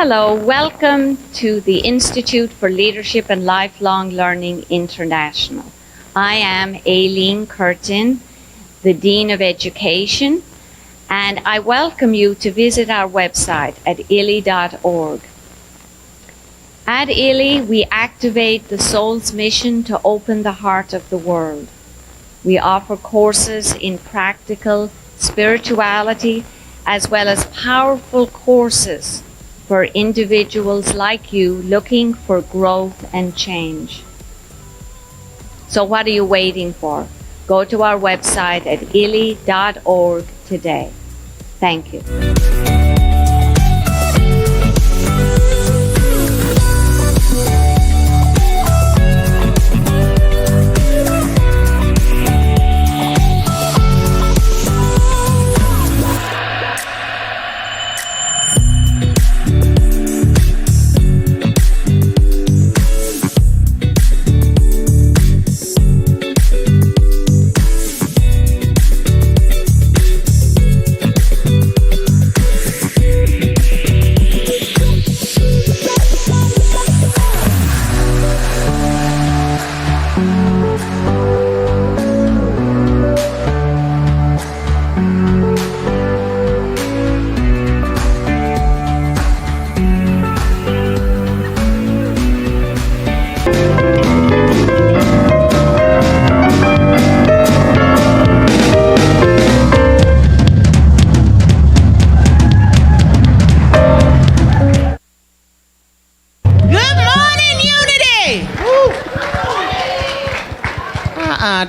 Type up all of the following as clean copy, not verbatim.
Hello, welcome to the Institute for Leadership and Lifelong Learning International. I am Aileen Curtin, the Dean of Education, and I welcome you to visit our website at ILLI.org. At ILLI, we activate the soul's mission to open the heart of the world. We offer courses in practical spirituality as well as powerful courses for individuals like you looking for growth and change. So what are you waiting for? Go to our website at illi.org today. Thank you.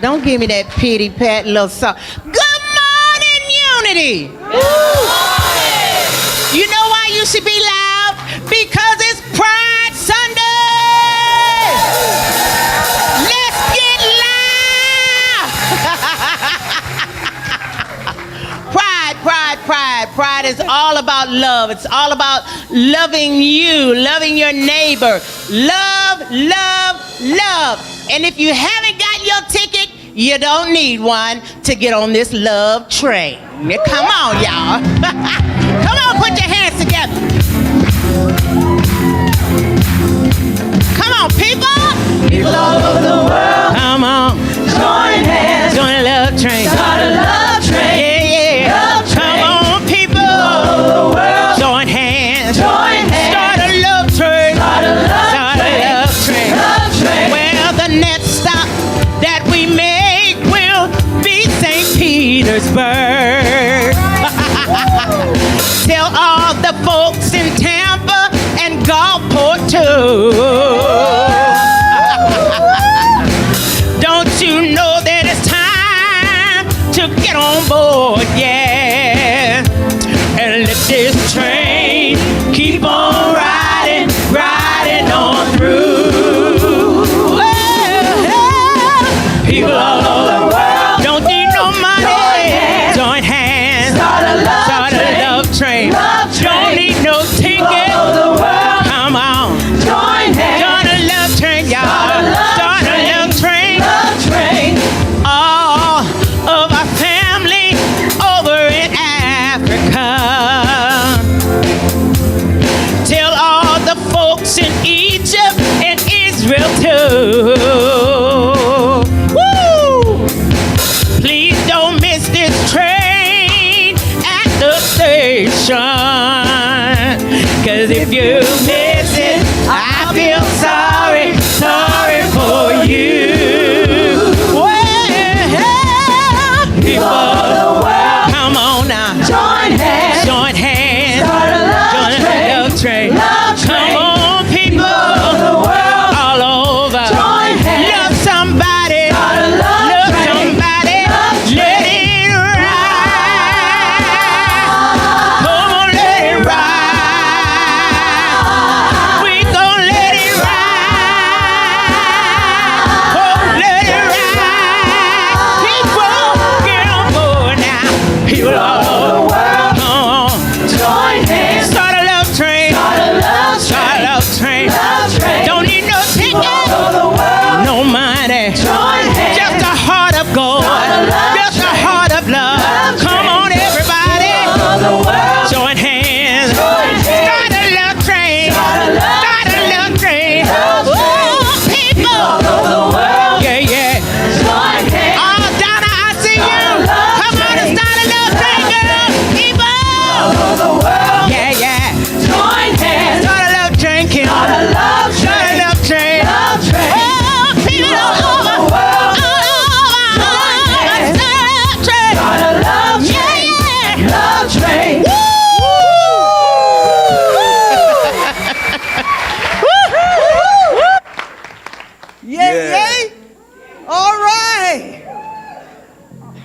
Don't give me that pity pat little song. Good morning, Unity. You know why you should be loud? Because it's Pride Sunday. Let's get loud. Pride is all about love. It's all about loving you, loving your neighbor. Love, love, love. And if you haven't got your ticket, you don't need one to get on this love train. Come on, y'all. Come on, put your hands together. Come on, people. People all over the world. Come on. Join hands. Join the love train. Start a love train. Yeah, yeah. Love train. Come on, people. All over the world. Join hands. Join hands. Start a love train. Start a love train. Love train. Love train. Well, the next stop that we make will be St. Petersburg. Tell all the folks in Tampa and Gulfport too. Don't you know that it's time to get on board, yeah, and let this train keep on riding, riding on through. People all over the world don't need no money. Join hands. Start a love train. Don't need no ticket. All over the world. Come on. Join hands. Join a love train, y'all. Start a love train. Love train.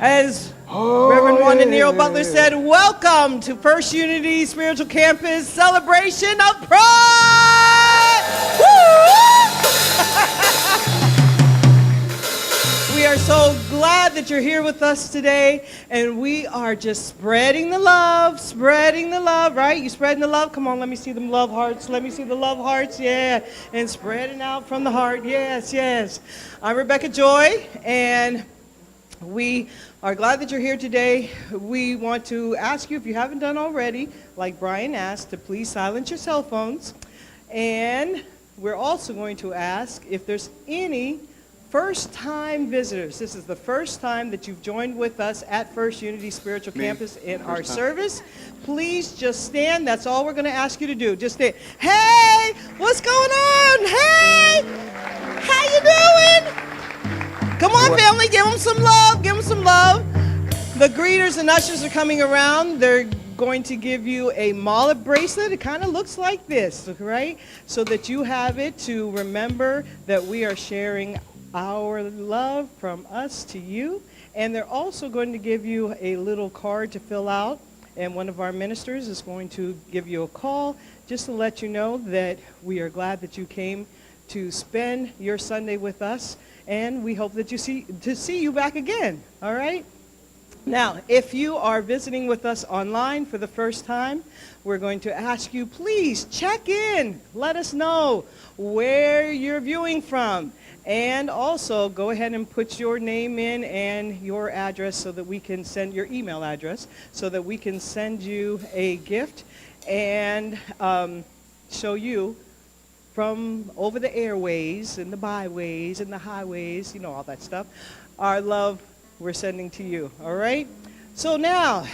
As Reverend Wanda Nero Butler said, welcome to First Unity Spiritual Campus Celebration of Pride! We are so glad that you're here with us today, and we are just spreading the love, right? You spreading the love? Come on, let me see them love hearts. Let me see the love hearts, yeah. And spreading out from the heart, yes, yes. I'm Rebecca Joy, and we are glad that you're here today. We want to ask you, if you haven't done already, like Brian asked, to please silence your cell phones. And we're also going to ask if there's any first-time visitors. This is the first time that you've joined with us at First Unity Spiritual Campus in our service. Please just stand. That's all we're going to ask you to do. Just stand. Hey, what's going on? Hey, how you doing? Come on, family, give them some love. Give them some love. The greeters and ushers are coming around. They're going to give you a mullet bracelet. It kind of looks like this, right? So that you have it to remember that we are sharing our love from us to you. And they're also going to give you a little card to fill out, and one of our ministers is going to give you a call just to let you know that we are glad that you came to spend your Sunday with us, and we hope that you see you back again. All right? Now, if you are visiting with us online for the first time, we're going to ask you, please check in. Let us know where you're viewing from. And also, go ahead and put your name in and your address so that we can send your email address so that we can send you a gift and show you from over the airways and the byways and the highways, you know, all that stuff, our love we're sending to you, all right? So now,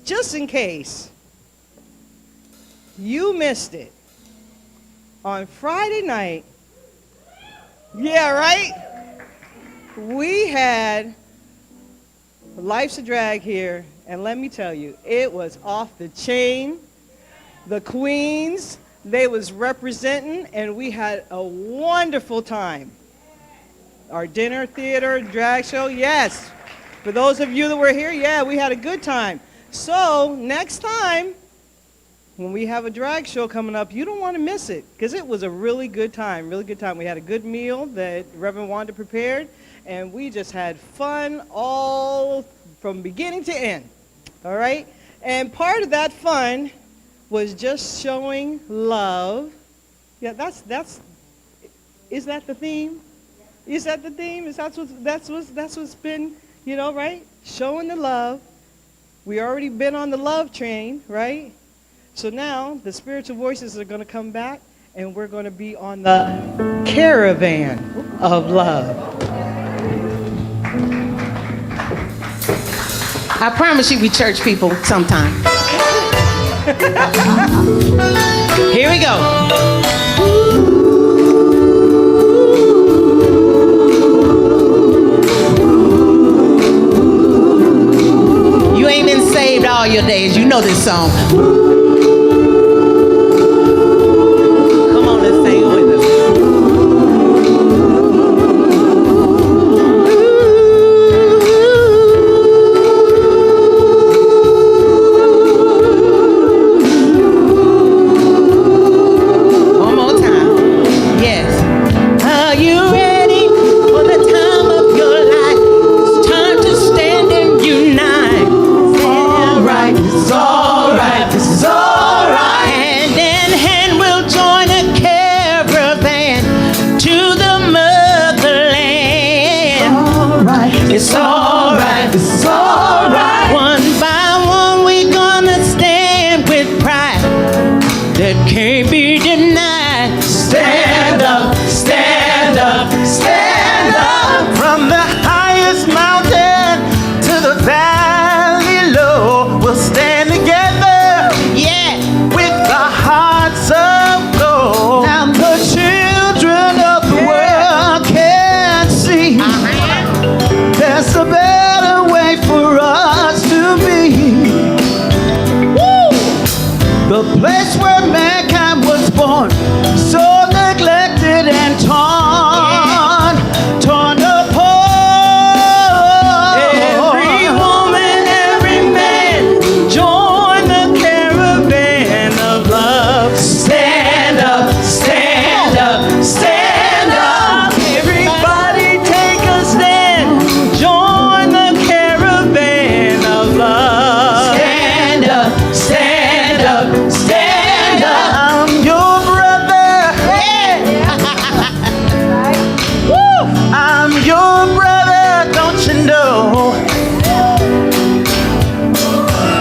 just in case you missed it, on Friday night, yeah, right? We had Life's a Drag here, and let me tell you, it was off the chain. The queens, they was representing, and we had a wonderful time. Our dinner, theater, drag show, yes. For those of you that were here, yeah, we had a good time. So next time, when we have a drag show coming up, you don't want to miss it, because it was a really good time, really good time. We had a good meal that Reverend Wanda prepared, and we just had fun all from beginning to end, all right? And part of that fun was just showing love. Yeah, is that the theme? Is that the theme? That's what's been, you know, right? Showing the love. We already been on the love train, right? So now the spiritual voices are going to come back, and we're going to be on the caravan of love. I promise you we church people sometime. Here we go. You ain't been saved all your days. You know this song. Come on, let's sing with us. One more time. Yes. Are you ready for the time of your life? It's time to stand and unite. All right, this is all right, this is all don't you know?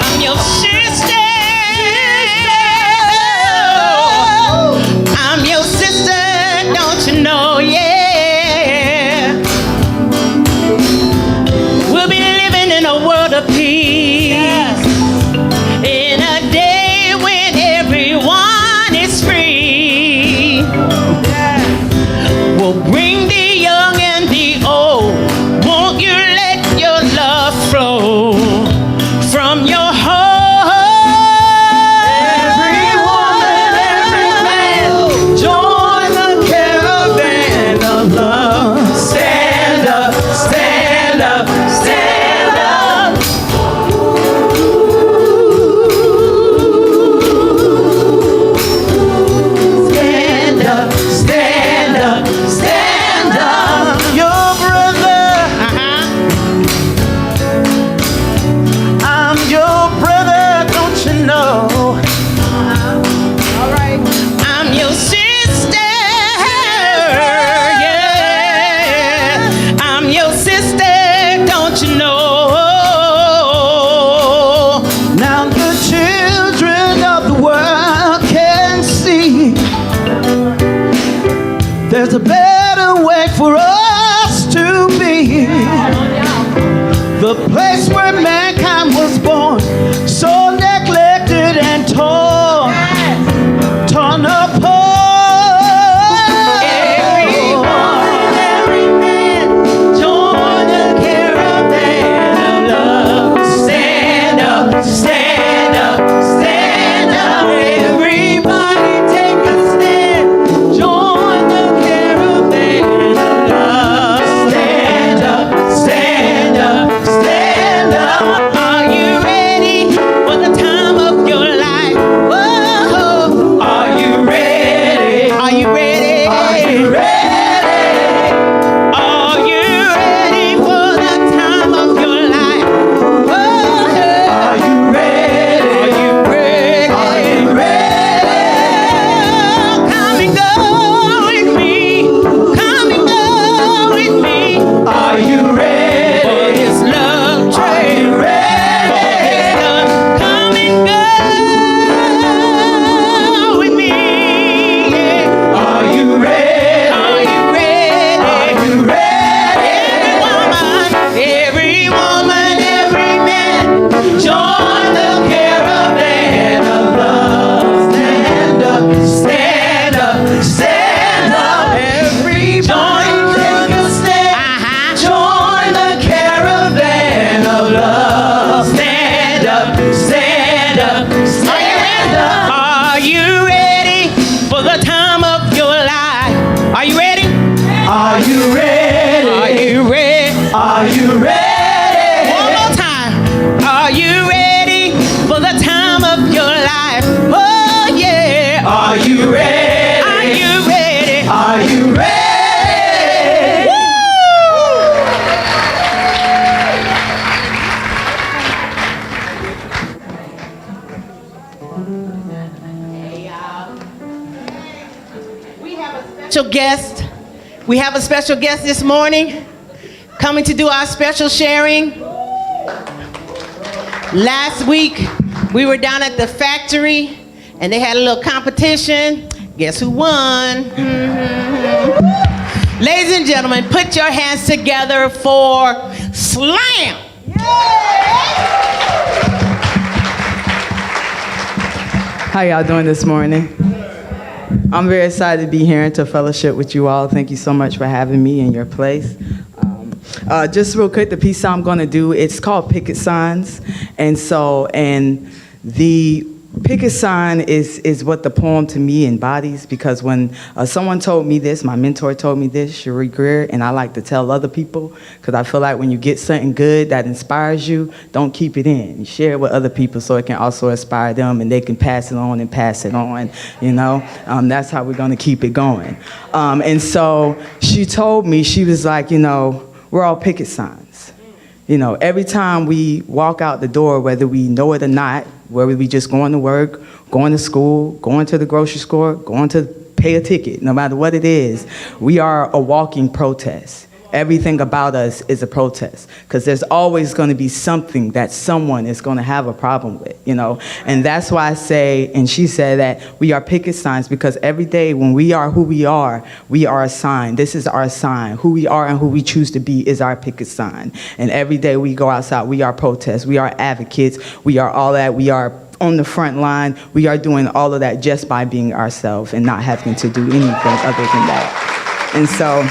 I'm your sister. I'm your sister, don't you know? Yeah. We'll be living in a world of peace. In a day when everyone is free. We'll bring the young and the old. Won't you let your love flow from your heart? Every woman, every man, join the caravan of love. Stand up, stand up, stand up. Stand up, stand up, stand up. Your brother, I'm your brother, don't you know? I'm your sister, yeah. I'm your sister, don't you know? Now the children of the world can see there's a better way for us to be. The place where mankind was born, so neglected and torn apart. Every woman, every man, join the caravan of love. Stand up, stand up, stand up. Everybody take a stand. Join the caravan of love. Stand up, stand up, stand up. Are you ready for the time of your life? Whoa. Are you ready? Are you ready? Are you ready? Are you ready for the time of your life? Whoa. Are you ready? Are you ready? Are you ready? Come and go with me. Come and go with me. Are you For ready? this love Are train. you ready? Come and go with me. Yeah. Are you ready? Are you ready? Are you ready? Every woman, every man, Join the caravan of love. Stand up, stand up, stand up. Everybody take a stand. Join the caravan of love. Stand up, stand up, stand up. Are you ready for the time of your life? Are you ready? Are you Are ready? you ready? Are you ready? One more time. Are you ready for the time of your life? Oh yeah. Are you ready? Are you ready? Are you ready? Special guest. We have a special guest this morning coming to do our special sharing. Last week we were down at the factory and they had a little competition. Guess who won? Ladies and gentlemen, put your hands together for Slam. How y'all doing this morning? I'm very excited to be here and to fellowship with you all. Thank you so much for having me in your place. Just real quick, the piece I'm going to do, it's called Picket Signs. And the picket sign is what the poem to me embodies, because when someone told me this, my mentor told me this, Cherie Greer, and I like to tell other people, because I feel like when you get something good that inspires you, don't keep it in. You share it with other people so it can also inspire them and they can pass it on and pass it on, you know? That's how we're going to keep it going. And so she told me, she was like, you know, we're all picket signs. You know, every time we walk out the door, whether we know it or not, whether we just going to work, going to school, going to the grocery store, going to pay a ticket, no matter what it is, we are a walking protest. Everything about us is a protest because there's always going to be something that someone is going to have a problem with, you know? And that's why I say, and she said that we are picket signs because every day when we are who we are a sign. This is our sign. Who we are and who we choose to be is our picket sign. And every day we go outside, we are protests, we are advocates, we are all that, we are on the front line. We are doing all of that just by being ourselves and not having to do anything other than that. And so,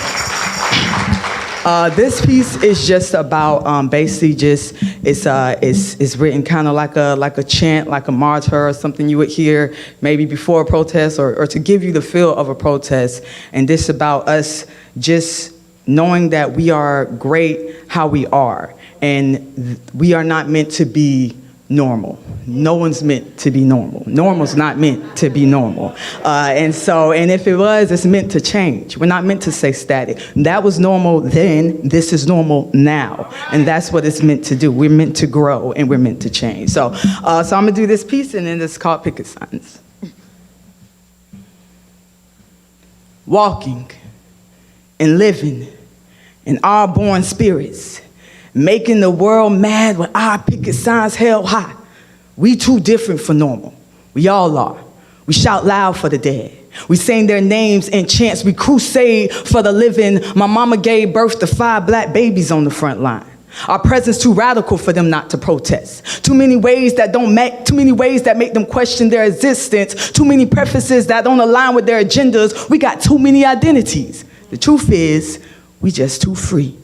this piece is just about basically just it's written kind of like a chant, like a martyr or something you would hear maybe before a protest or to give you the feel of a protest. And this about us just knowing that we are great how we are, and we are not meant to be normal. No one's meant to be normal. Normal's not meant to be normal. And if it was, it's meant to change. We're not meant to stay static. That was normal then, this is normal now. And that's what it's meant to do. We're meant to grow and we're meant to change. So I'm gonna do this piece and then it's called Picket Signs. Walking and living in our born spirits, making the world mad with our picket signs held high. We too different for normal. We all are. We shout loud for the dead. We sing their names in chants. We crusade for the living. My mama gave birth to 5 black babies on the front line. Our presence too radical for them not to protest. Too many ways that make them question their existence. Too many prefaces that don't align with their agendas. We got too many identities. The truth is, we just too free.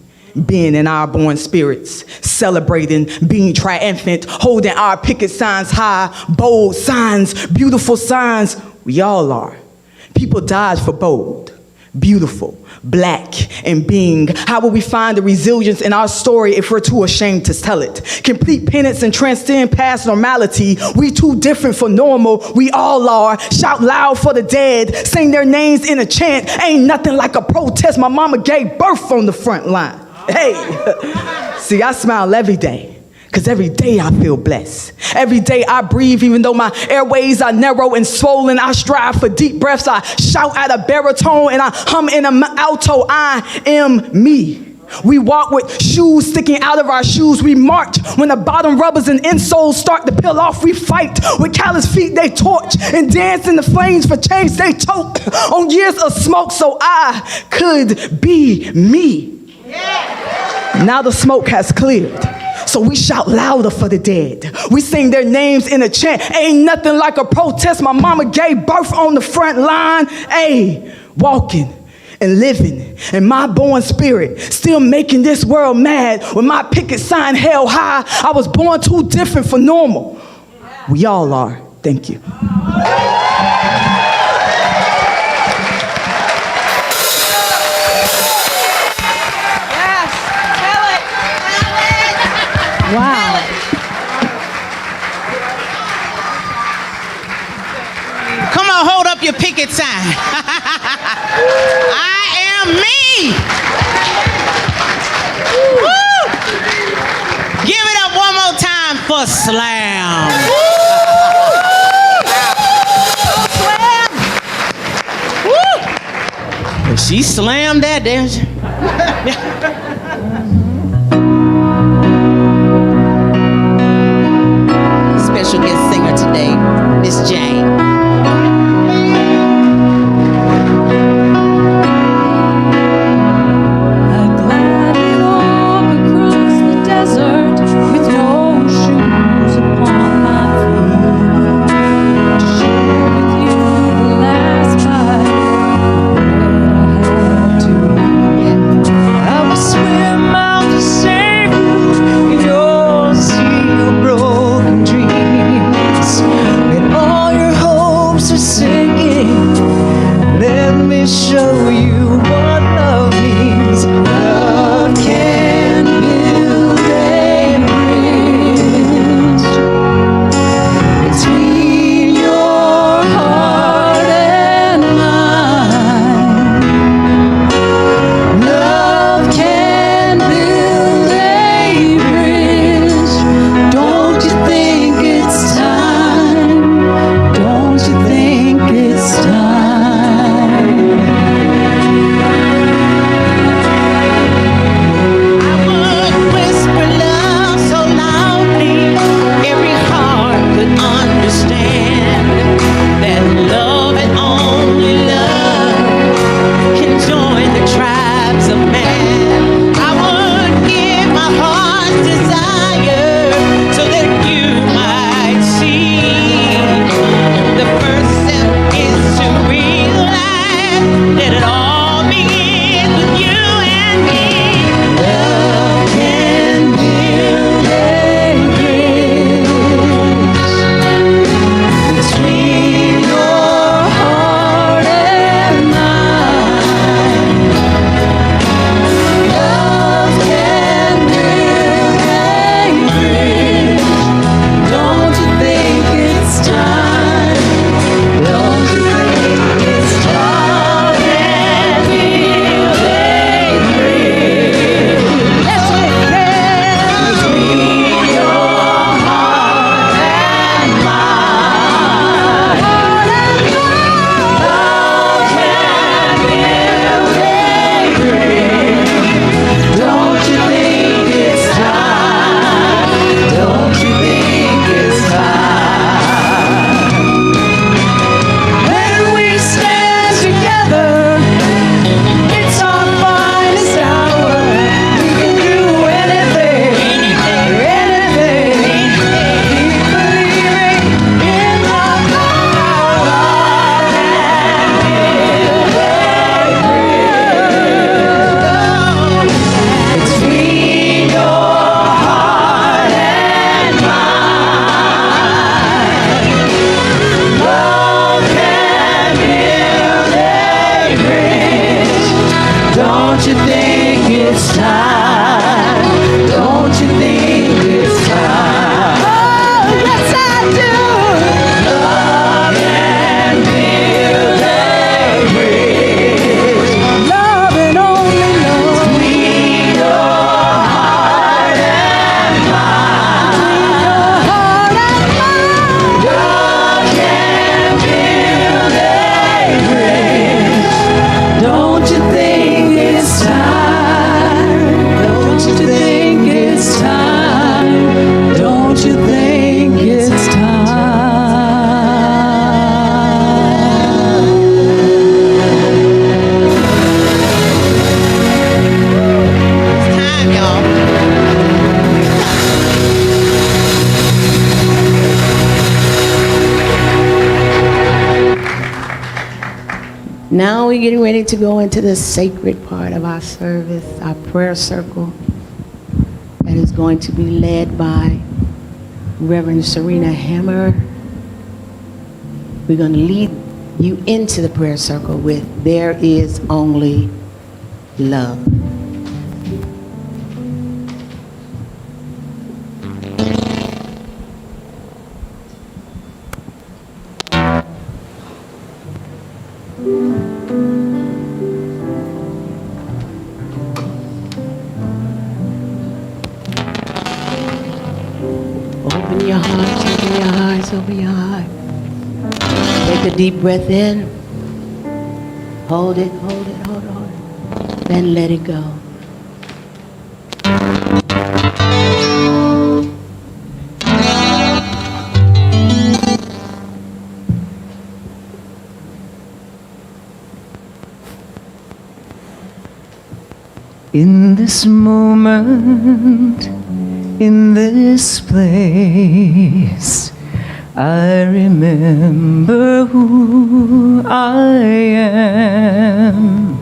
Being in our born spirits, celebrating, being triumphant, holding our picket signs high, bold signs, beautiful signs. We all are. People died for bold, beautiful, black, and being. How will we find the resilience in our story if we're too ashamed to tell it? Complete penance and transcend past normality. We too different for normal. We all are. Shout loud for the dead. Sing their names in a chant. Ain't nothing like a protest. My mama gave birth on the front line. Hey, see, I smile every day, because every day I feel blessed. Every day I breathe, even though my airways are narrow and swollen. I strive for deep breaths. I shout at a baritone and I hum in an alto. I am me. We walk with shoes sticking out of our shoes. We march when the bottom rubbers and insoles start to peel off. We fight with callous feet they torch and dance in the flames for change they choke on years of smoke so I could be me. Now the smoke has cleared, so we shout louder for the dead. We sing their names in a chant. Ain't nothing like a protest. My mama gave birth on the front line. Hey, walking and living in my born spirit, still making this world mad with my picket sign held high. I was born too different for normal. We all are. Thank you. Wow. Come on, hold up your picket sign. I am me. Woo! Give it up one more time for Slam. Slam. Woo! She slammed that, didn't she? Special guest singer today, Miss Jane. I gladly walk across the desert with no shoes upon my feet to share with you the last bite that I had to eat. I will swim out Now we're getting ready to go into the sacred part of our service, our prayer circle, that is going to be led by Reverend Serena Hammer. We're going to lead you into the prayer circle with "There is only love." Open your hearts, open your hearts, open your heart. Take a deep breath in. Hold it, hold it, hold it, hold it. Then let it go. In this moment, in this place, I remember who I am,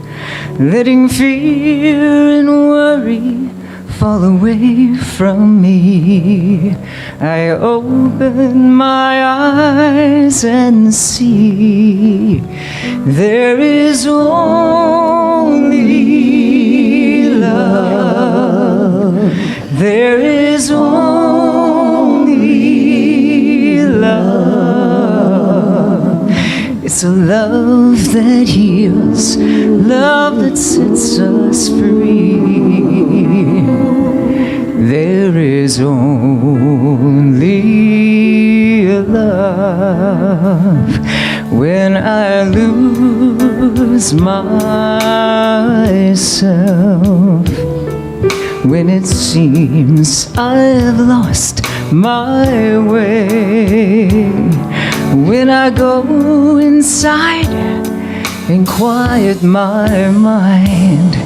letting fear and worry fall away from me. I open my eyes and see there is only love. There is only love. It's a love that heals, love that sets us free. There is only love. When I lose myself, when it seems I've lost my way, when I go inside and quiet my mind,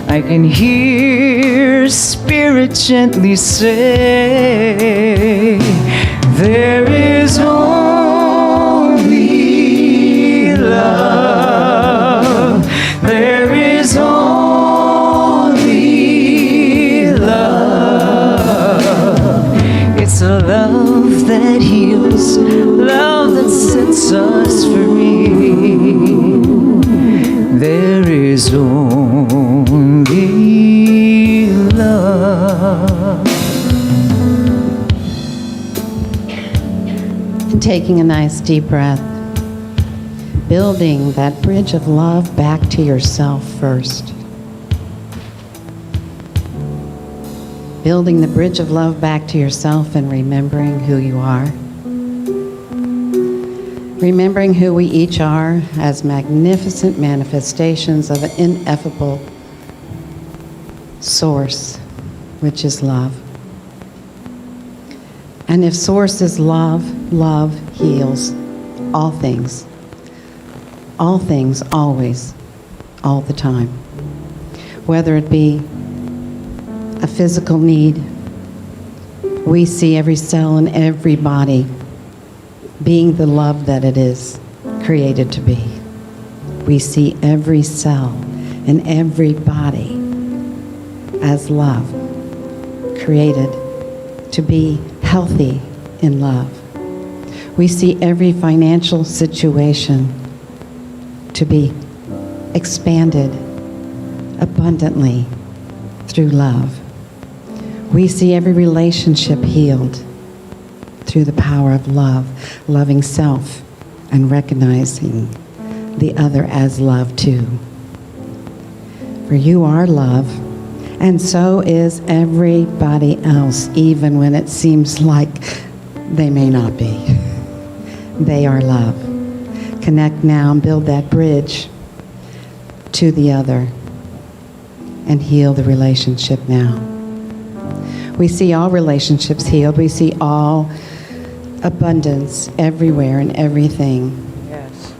I can hear Spirit gently say, there is only love. There is only love. It's a love that heals, love that sets us free. There is only love. And taking a nice deep breath, building that bridge of love back to yourself first. Building the bridge of love back to yourself and remembering who you are. Remembering who we each are as magnificent manifestations of an ineffable source, which is love. And if source is love, love heals all things. All things, always, all the time. Whether it be a physical need, we see every cell in every body being the love that it is created to be. We see every cell in every body as love, created to be healthy in love. We see every financial situation to be expanded abundantly through love. We see every relationship healed through the power of love, loving self and recognizing the other as love too. For you are love, and so is everybody else, even when it seems like they may not be. They are love. Connect now and build that bridge to the other and heal the relationship now. We see all relationships healed. We see all abundance everywhere and everything. Yes.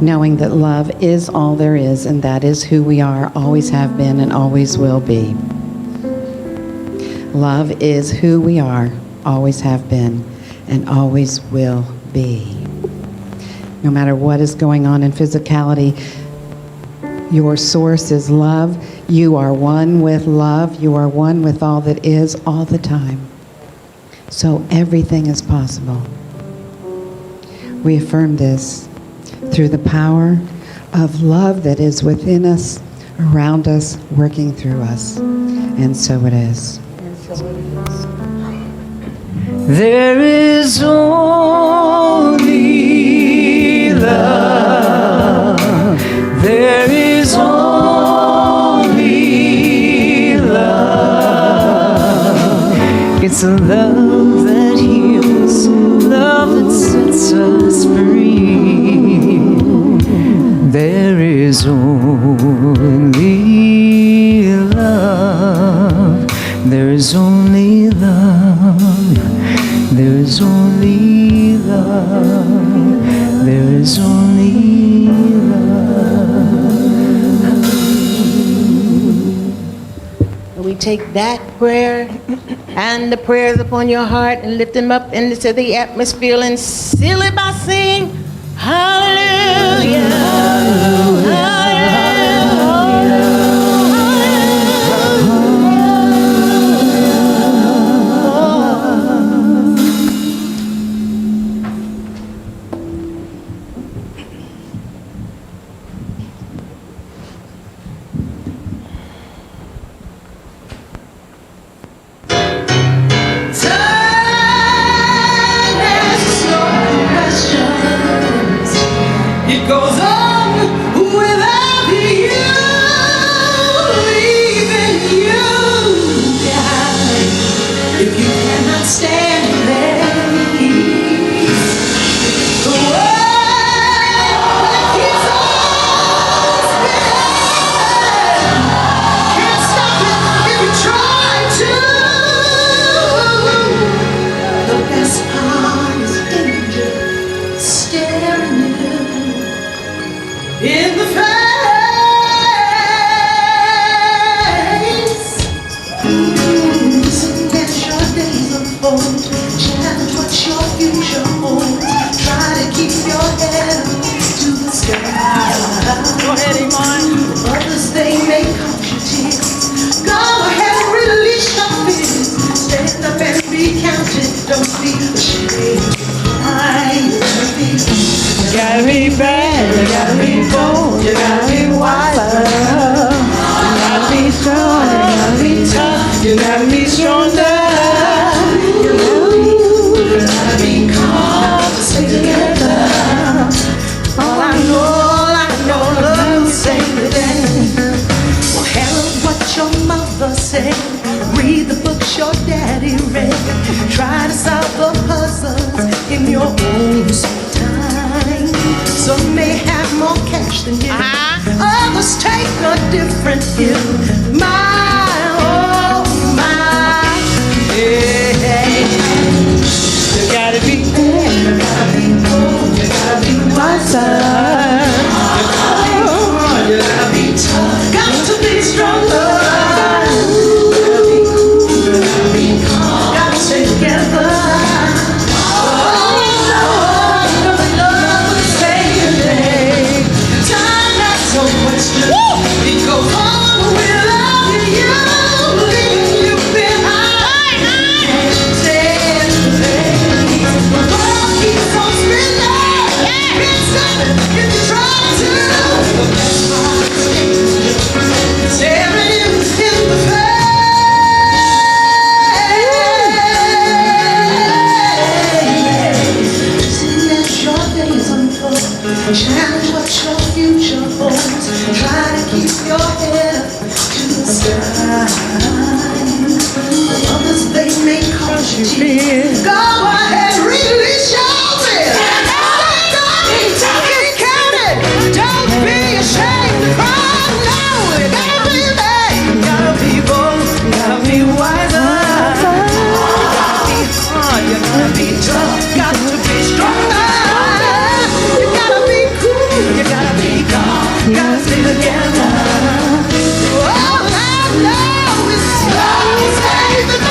Knowing that love is all there is, and that is who we are, always have been, and always will be. Love is who we are, always have been, and always will be. No matter what is going on in physicality, your source is love. You are one with love. You are one with all that is all the time. So everything is possible. We affirm this through the power of love that is within us, around us, working through us. And so it is. There is only love. There is only love. It's a love that heals, love that sets us free. There is only love. There is only love. There is only love. There is only love. We take that prayer and the prayers upon your heart and lift them up into the atmosphere and seal it by saying, Hallelujah. It goes on without you, leaving you behind. If you cannot stand there, the world keeps on spinning. Can't stop it if you try to. The best part is danger staring you in the face. Let your days unfold. Challenge what your future holds. Try to keep your head up to the sky. Go ahead, Iman. Others, they may cause you tears. Go ahead and release your fears. Stand up and be counted. Don't be ashamed. You gotta be bad, you gotta be bold, you gotta be wiser. You gotta be strong, you gotta be tough, you gotta be stronger. You gotta be calm, stay together. All I know, love will save the day. Well, hell, what your mother said. Read the books your daddy read. Try to solve the puzzles in your own time. Some may have more cash than you. Others take a different view. My, oh my, yeah. You gotta be good, you gotta be bold, you gotta be wiser. You gotta be tough, got to be stronger. Challenge what your future holds. Try to keep your head up to the sky. Others, they may cause you tears. Go ahead, release your will. Stand up, be counted. Don't be ashamed. Oh no, you gotta be bad. You gotta be bold. You gotta be wiser. You gotta be hard. You gotta be tough. Got to be stronger. You gotta be calm, gotta stay together. All I know is love will save the day.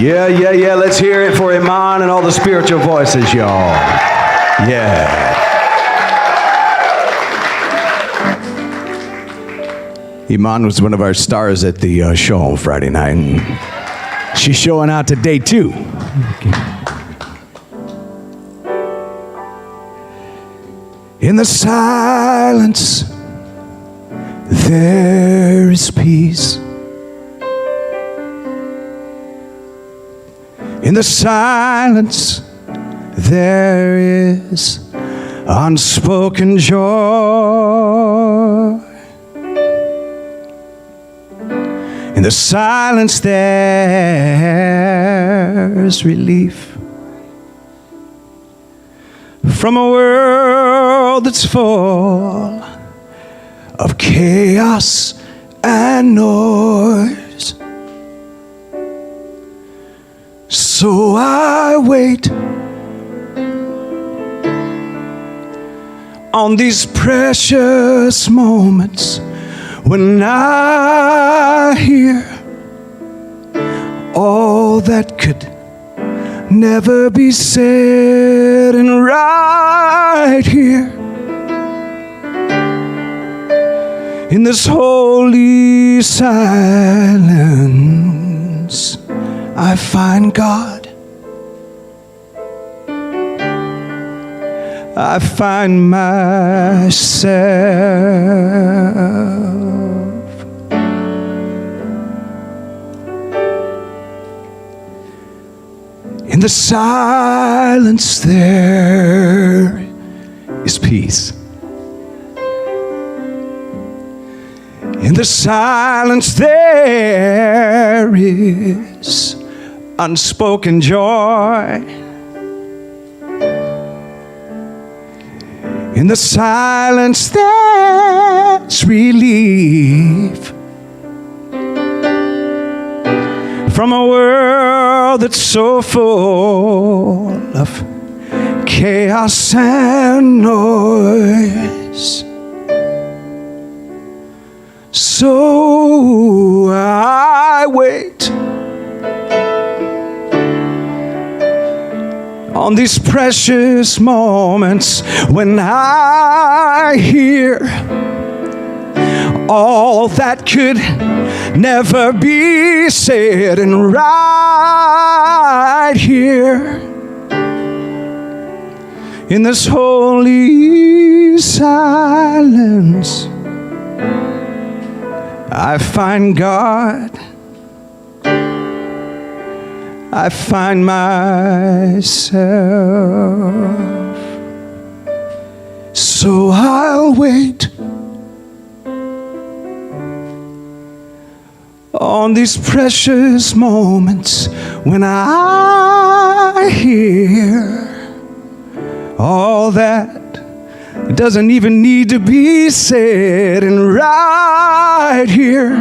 Yeah, yeah, yeah. Let's hear it for Iman and all the spiritual voices, y'all. Yeah. Iman was one of our stars at the show on Friday night, and she's showing out today, too. In the silence, there is peace. In the silence, there is unspoken joy. In the silence, there's relief from a world that's full of chaos and noise. So I wait on these precious moments when I hear all that could never be said, and right here in this holy silence, I find God. I find myself. In the silence, there is peace. In the silence, there is unspoken joy. In the silence, there's relief from a world that's so full of chaos and noise. So I wait on these precious moments when I hear all that could never be said, and right here in this holy silence, I find God. I find myself. So I'll wait on these precious moments when I hear all that doesn't even need to be said, and right here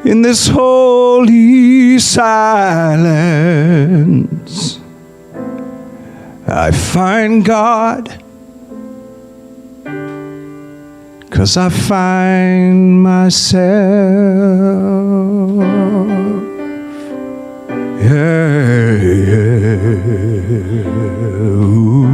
in this holy silence, I find God, 'cause I find myself. Yeah, ooh.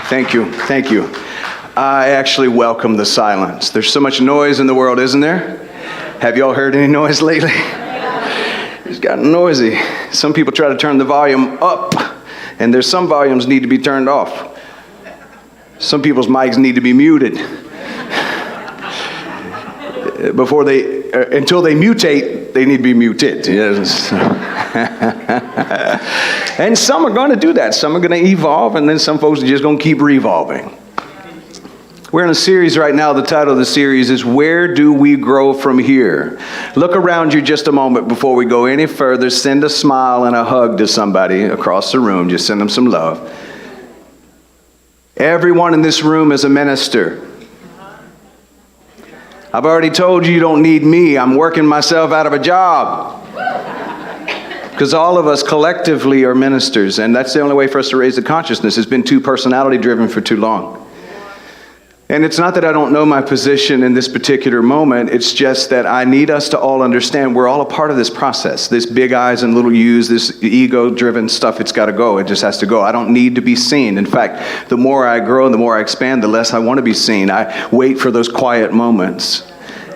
Thank you, thank you. I actually welcome the silence. There's so much noise in the world, isn't there? Have y'all heard any noise lately? It's gotten noisy. Some people try to turn the volume up, and there's some volumes need to be turned off. Some people's mics need to be muted before until they mutate, they need to be muted. Yes. And some are going to do that. Some are going to evolve, and then some folks are just going to keep revolving. We're in a series right now. The title of the series is Where Do We Grow From Here? Look around you just a moment before we go any further. Send a smile and a hug to somebody across the room. Just send them some love. Everyone in this room is a minister. I've already told you you don't need me. I'm working myself out of a job. Because all of us collectively are ministers, and that's the only way for us to raise the consciousness. It's been too personality driven for too long. And it's not that I don't know my position in this particular moment. It's just that I need us to all understand we're all a part of this process. This big I's and little U's, this ego-driven stuff, it's got to go. It just has to go. I don't need to be seen. In fact, the more I grow and the more I expand, the less I want to be seen. I wait for those quiet moments.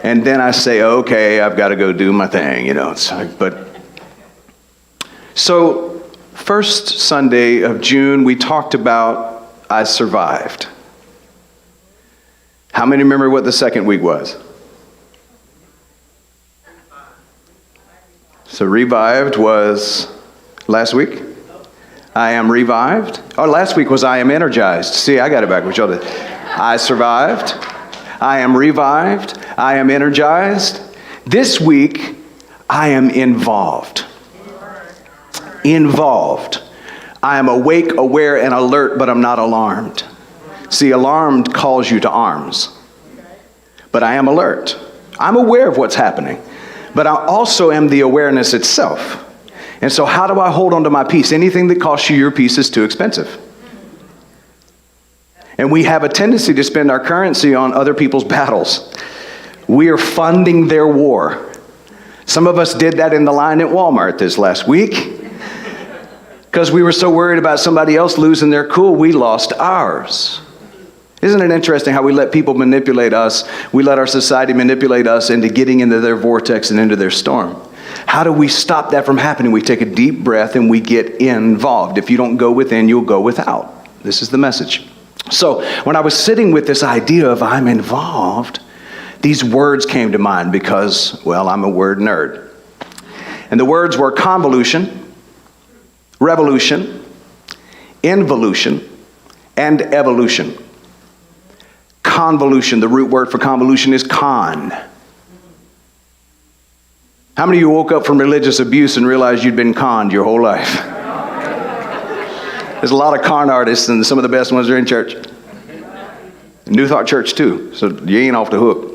And then I say, okay, I've got to go do my thing, you know. It's like, So, first Sunday of June, we talked about I survived. How many remember what the second week was? So revived was last week. I am revived. Oh, last week was I am energized. See, I got it backwards. Y'all did. I survived. I am revived. I am energized. This week, I am involved. Involved. I am awake, aware, and alert, but I'm not alarmed. See, alarmed calls you to arms. But I am alert. I'm aware of what's happening. But I also am the awareness itself. And so how do I hold on to my peace? Anything that costs you your peace is too expensive. And we have a tendency to spend our currency on other people's battles. We are funding their war. Some of us did that in the line at Walmart this last week. Because we were so worried about somebody else losing their cool, we lost ours. Isn't it interesting how we let people manipulate us? We let our society manipulate us into getting into their vortex and into their storm. How do we stop that from happening? We take a deep breath and we get involved. If you don't go within, you'll go without. This is the message. So when I was sitting with this idea of I'm involved, these words came to mind because, well, I'm a word nerd. And the words were convolution, revolution, involution, and evolution. Convolution, the root word for convolution is con. How many of you woke up from religious abuse and realized you'd been conned your whole life? There's a lot of con artists, and some of the best ones are in church. New Thought Church too, so you ain't off the hook.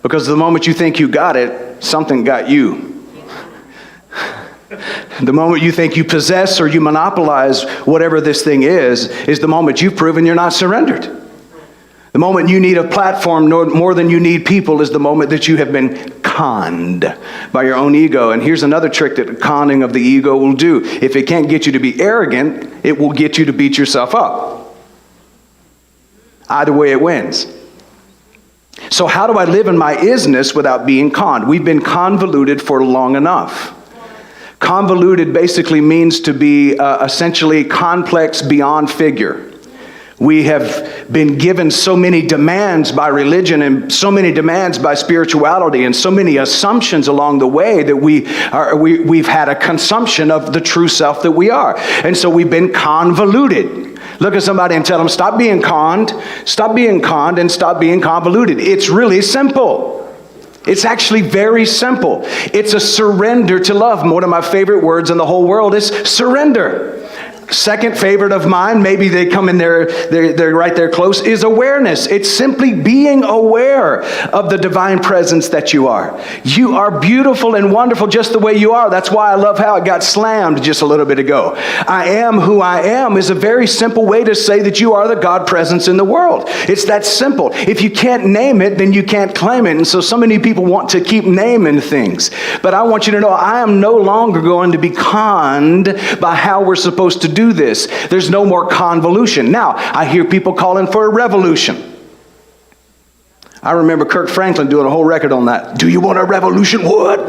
Because the moment you think you got it, something got you. The moment you think you possess or you monopolize whatever this thing is the moment you've proven you're not surrendered. The moment you need a platform more than you need people is the moment that you have been conned by your own ego. And here's another trick that conning of the ego will do. If it can't get you to be arrogant, it will get you to beat yourself up. Either way, it wins. So how do I live in my isness without being conned? We've been convoluted for long enough. Convoluted basically means to be essentially complex beyond figure. We have been given so many demands by religion and so many demands by spirituality and so many assumptions along the way that we've had a consumption of the true self that we are. And so we've been convoluted. Look at somebody and tell them, stop being conned, and stop being convoluted. It's really simple. It's actually very simple. It's a surrender to love. One of my favorite words in the whole world is surrender. Second favorite of mine, maybe they come in there, they're right there close, is awareness. It's simply being aware of the divine presence that you are. You are beautiful and wonderful just the way you are. That's why I love how it got slammed just a little bit ago. I am who I am is a very simple way to say that you are the God presence in the world. It's that simple. If you can't name it, then you can't claim it. And so many people want to keep naming things. But I want you to know I am no longer going to be conned by how we're supposed to do this. There's no more convolution. Now, I hear people calling for a revolution. I remember Kirk Franklin doing a whole record on that. Do you want a revolution? What?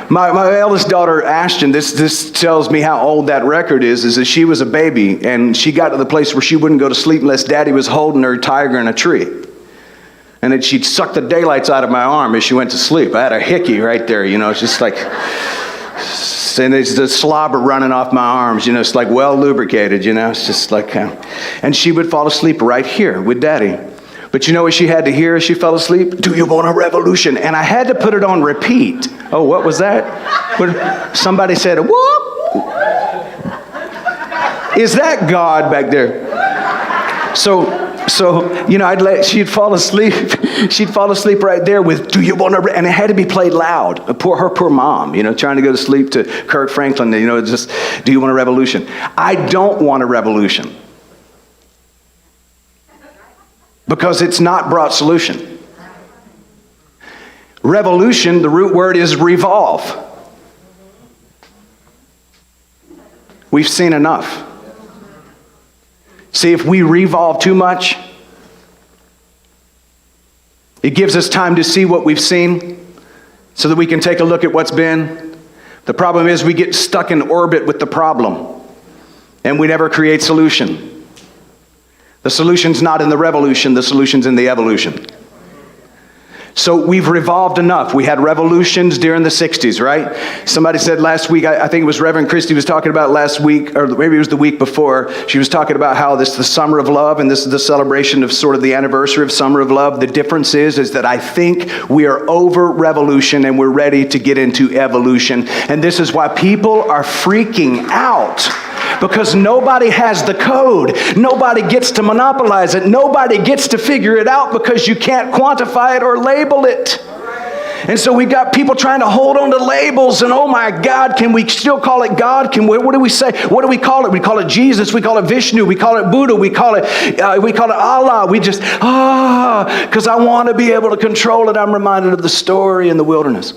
My eldest daughter, Ashton, this tells me how old that record is that she was a baby and she got to the place where she wouldn't go to sleep unless Daddy was holding her tiger in a tree. And then she'd suck the daylights out of my arm as she went to sleep. I had a hickey right there, it's just like, and there's the slobber running off my arms, it's like well lubricated, it's just like, and she would fall asleep right here with Daddy. But you know what she had to hear as she fell asleep? Do you want a revolution? And I had to put it on repeat. Oh, what was that? Somebody said, whoop. Is that God back there? So she'd fall asleep. She'd fall asleep right there with, do you want to, and it had to be played loud. Her poor mom, trying to go to sleep to Kirk Franklin, just, do you want a revolution? I don't want a revolution. Because it's not brought solution. Revolution, the root word is revolve. We've seen enough. See, if we revolve too much, it gives us time to see what we've seen so that we can take a look at what's been. The problem is we get stuck in orbit with the problem and we never create solution. The solution's not in the revolution, the solution's in the evolution. So we've revolved enough. We had revolutions during the 60s, right? Somebody said last week, I think it was Reverend Christie was talking about last week, or maybe it was the week before, she was talking about how this is the summer of love, and this is the celebration of sort of the anniversary of summer of love. The difference is that I think we are over revolution and we're ready to get into evolution. And this is why people are freaking out. Because nobody has the code. Nobody gets to monopolize it. Nobody gets to figure it out because you can't quantify it or label it. And so we've got people trying to hold on to labels, and oh my God, can we still call it God? What do we say? What do we call it? We call it Jesus. We call it Vishnu. We call it Buddha. We call it Allah. We just, because I want to be able to control it. I'm reminded of the story in the wilderness.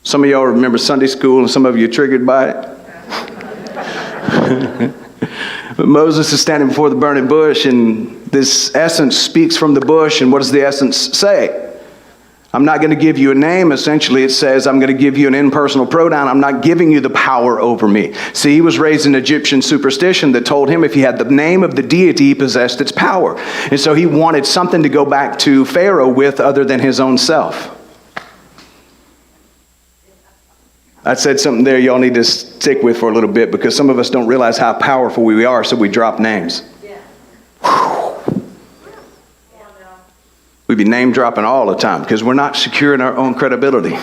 Some of y'all remember Sunday school, and some of you are triggered by it. But Moses is standing before the burning bush, and this essence speaks from the bush. And what does the essence say? I'm not going to give you a name. Essentially, it says, I'm going to give you an impersonal pronoun. I'm not giving you the power over me. See, he was raised in Egyptian superstition that told him if he had the name of the deity, he possessed its power. And so he wanted something to go back to Pharaoh with other than his own self. I said something there y'all need to stick with for a little bit, because some of us don't realize how powerful we are, so we drop names. We be name dropping all the time because we're not secure in our own credibility.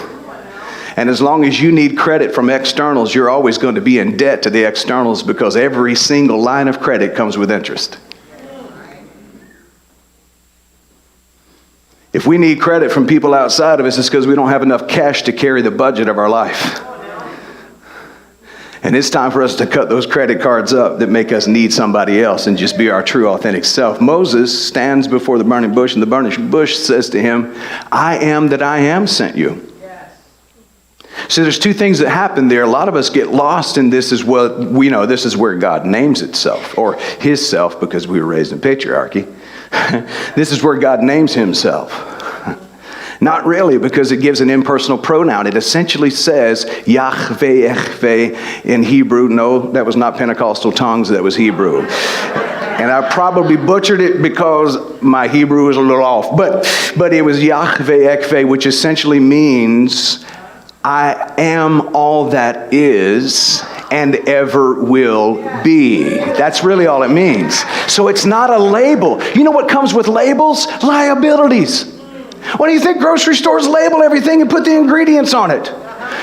And as long as you need credit from externals, you're always going to be in debt to the externals, because every single line of credit comes with interest. If we need credit from people outside of us, it's because we don't have enough cash to carry the budget of our life. And it's time for us to cut those credit cards up that make us need somebody else and just be our true, authentic self. Moses stands before the burning bush, and the burning bush says to him, I am that I am sent you. So there's two things that happen there. A lot of us get lost in this as well. We know this is where God names itself, or his self, because we were raised in patriarchy. This is where God names himself. Not really, because it gives an impersonal pronoun. It essentially says Yahweh, Echveh in Hebrew. No, that was not Pentecostal tongues, that was Hebrew. And I probably butchered it because my Hebrew was a little off. But it was Yahweh, Echveh, which essentially means I am all that is and ever will be. That's really all it means. So it's not a label. You know what comes with labels? Liabilities. Why do you think grocery stores label everything and put the ingredients on it?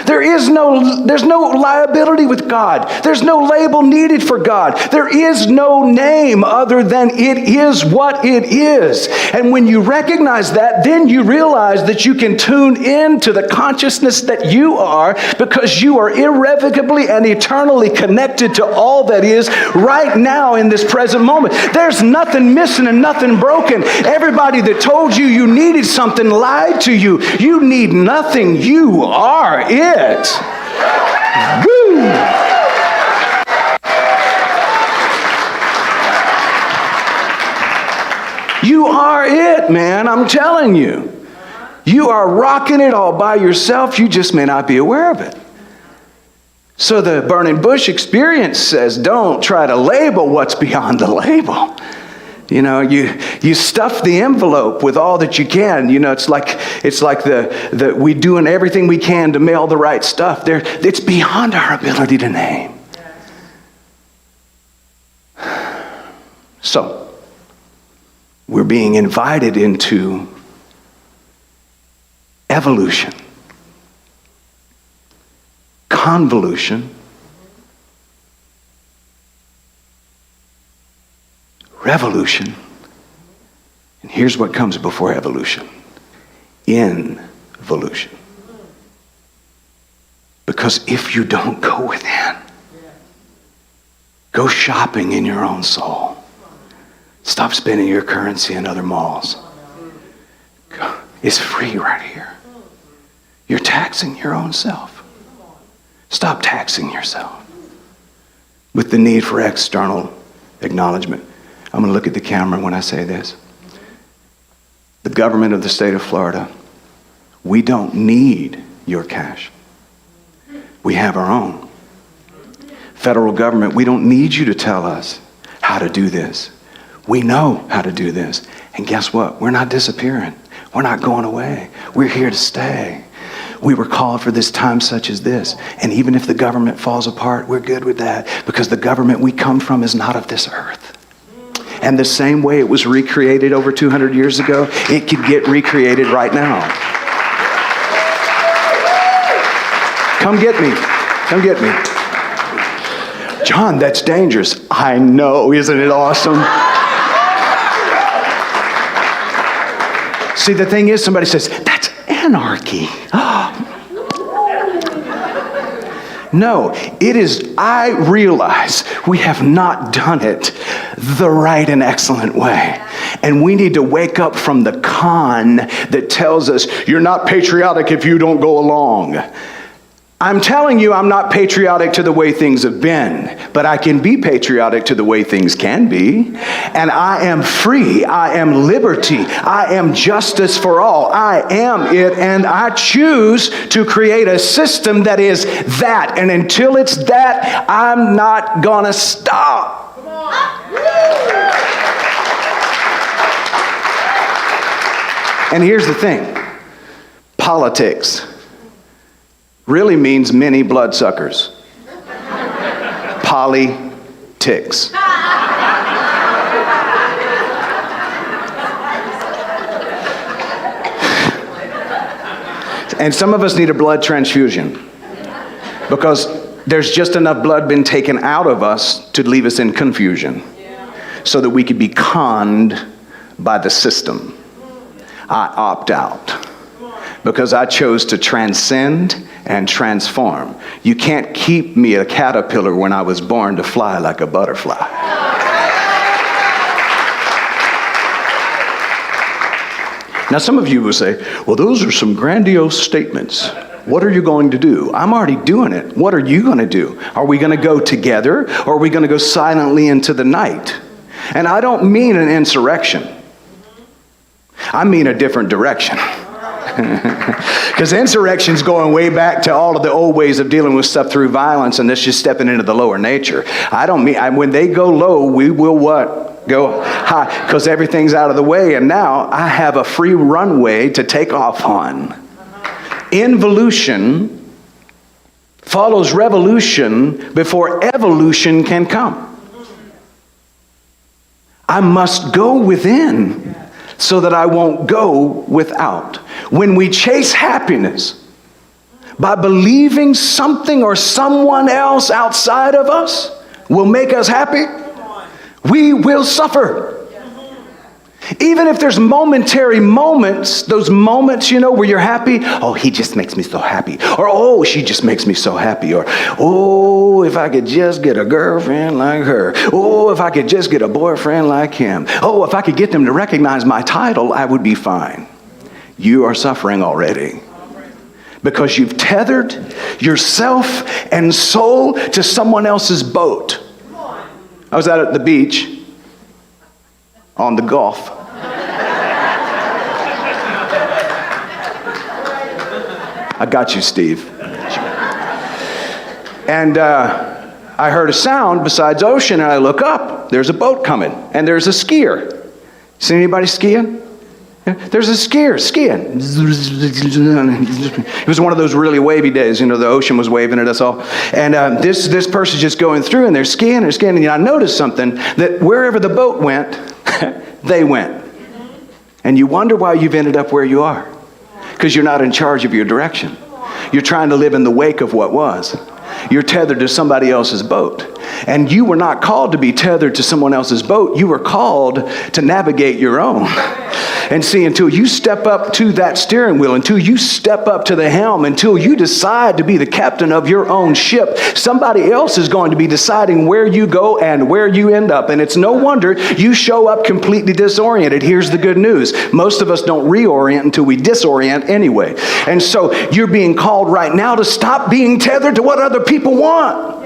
There's no liability with God. There's no label needed for God. There is no name other than it is what it is. And when you recognize that, then you realize that you can tune in to the consciousness that you are, because you are irrevocably and eternally connected to all that is right now in this present moment. There's nothing missing and nothing broken. Everybody that told you you needed something lied to you. You need nothing. You are it. Woo! You are it, man. I'm telling you. You are rocking it all by yourself. You just may not be aware of it. So the burning bush experience says, don't try to label what's beyond the label. You know, you stuff the envelope with all that you can. You know, it's like the we doing everything we can to mail the right stuff. It's beyond our ability to name. So, we're being invited into evolution, convolution, revolution, and here's what comes before evolution: involution. Because if you don't go within, go shopping in your own soul. Stop spending your currency in other malls. It's free right here. You're taxing your own self. Stop taxing yourself with the need for external acknowledgement. I'm going to look at the camera when I say this. The government of the state of Florida, we don't need your cash. We have our own. Federal government, we don't need you to tell us how to do this. We know how to do this. And guess what? We're not disappearing. We're not going away. We're here to stay. We were called for this time such as this. And even if the government falls apart, we're good with that, because the government we come from is not of this earth. And the same way it was recreated over 200 years ago, it could get recreated right now. Come get me. Come get me. John, that's dangerous. I know. Isn't it awesome? See, the thing is, somebody says, that's anarchy. No, it is, I realize we have not done it the right and excellent way. And we need to wake up from the con that tells us you're not patriotic if you don't go along. I'm telling you, I'm not patriotic to the way things have been, but I can be patriotic to the way things can be. And I am free. I am liberty. I am justice for all. I am it, and I choose to create a system that is that. And until it's that, I'm not gonna stop. And here's the thing. Politics really means many bloodsuckers. Politics. And some of us need a blood transfusion because there's just enough blood been taken out of us to leave us in confusion so that we could be conned by the system. I opt out because I chose to transcend and transform. You can't keep me a caterpillar when I was born to fly like a butterfly. Now, some of you will say, well, those are some grandiose statements. What are you going to do? I'm already doing it. What are you going to do? Are we going to go together, or are we going to go silently into the night? And I don't mean an insurrection. I mean a different direction. Because insurrection's going way back to all of the old ways of dealing with stuff through violence, and this just stepping into the lower nature. I don't mean, when they go low, we will what? Go high, because everything's out of the way, and now I have a free runway to take off on. Involution follows revolution before evolution can come. I must go within so that I won't go without. When we chase happiness by believing something or someone else outside of us will make us happy, we will suffer. Even if there's momentary moments, those moments, you know, where you're happy, oh, he just makes me so happy. Or, oh, she just makes me so happy. Or, oh, if I could just get a girlfriend like her. Oh, if I could just get a boyfriend like him. Oh, if I could get them to recognize my title, I would be fine. You are suffering already. Because you've tethered yourself and soul to someone else's boat. I was out at the beach on the Gulf. I got you, Steve. And I heard a sound besides ocean, and I look up. There's a boat coming, and there's a skier. See anybody skiing? Yeah, there's a skier skiing. It was one of those really wavy days. You know, the ocean was waving at us all. And this person's just going through, and they're skiing, and I noticed something, that wherever the boat went, they went. And you wonder why you've ended up where you are. Because you're not in charge of your direction. You're trying to live in the wake of what was. You're tethered to somebody else's boat. And you were not called to be tethered to someone else's boat. You were called to navigate your own. And see, until you step up to that steering wheel, until you step up to the helm, until you decide to be the captain of your own ship, somebody else is going to be deciding where you go and where you end up. And it's no wonder you show up completely disoriented. Here's the good news. Most of us don't reorient until we disorient anyway. And so you're being called right now to stop being tethered to what other people want.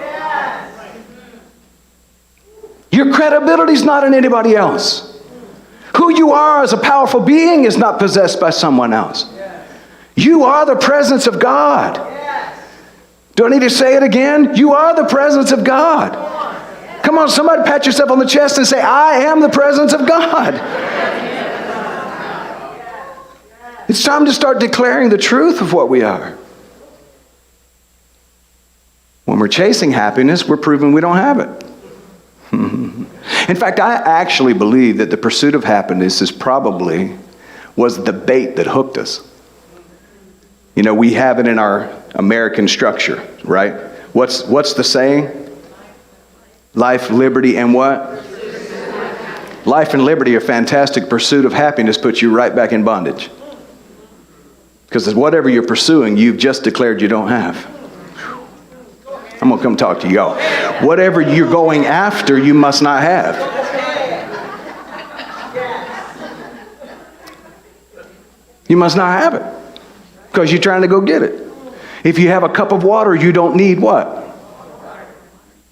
Your credibility is not in anybody else. Who you are as a powerful being is not possessed by someone else. You are the presence of God. Do I need to say it again? You are the presence of God. Come on, somebody pat yourself on the chest and say, I am the presence of God. It's time to start declaring the truth of what we are. When we're chasing happiness, we're proving we don't have it. In fact, I actually believe that the pursuit of happiness was the bait that hooked us. You know, we have it in our American structure, right? What's the saying? Life, liberty, and what? Life and liberty are fantastic. Pursuit of happiness puts you right back in bondage. Because whatever you're pursuing, you've just declared you don't have. I'm going to come talk to y'all. Whatever you're going after, you must not have. You must not have it. Because you're trying to go get it. If you have a cup of water, you don't need what?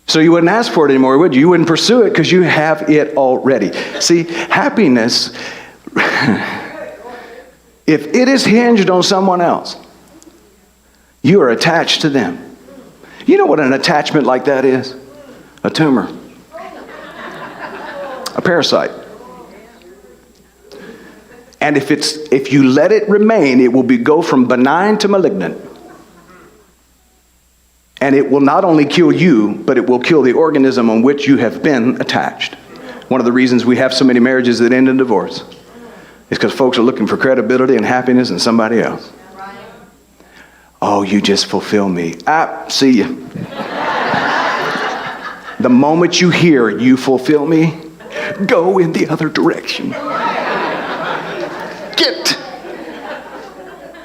So you wouldn't ask for it anymore, would you? You wouldn't pursue it because you have it already. See, happiness, if it is hinged on someone else, you are attached to them. You know what an attachment like that is? A tumor. A parasite. And if you let it remain, it will go from benign to malignant. And it will not only kill you, but it will kill the organism on which you have been attached. One of the reasons we have so many marriages that end in divorce is because folks are looking for credibility and happiness in somebody else. Oh, you just fulfill me. See you. The moment you hear you fulfill me, go in the other direction. Get.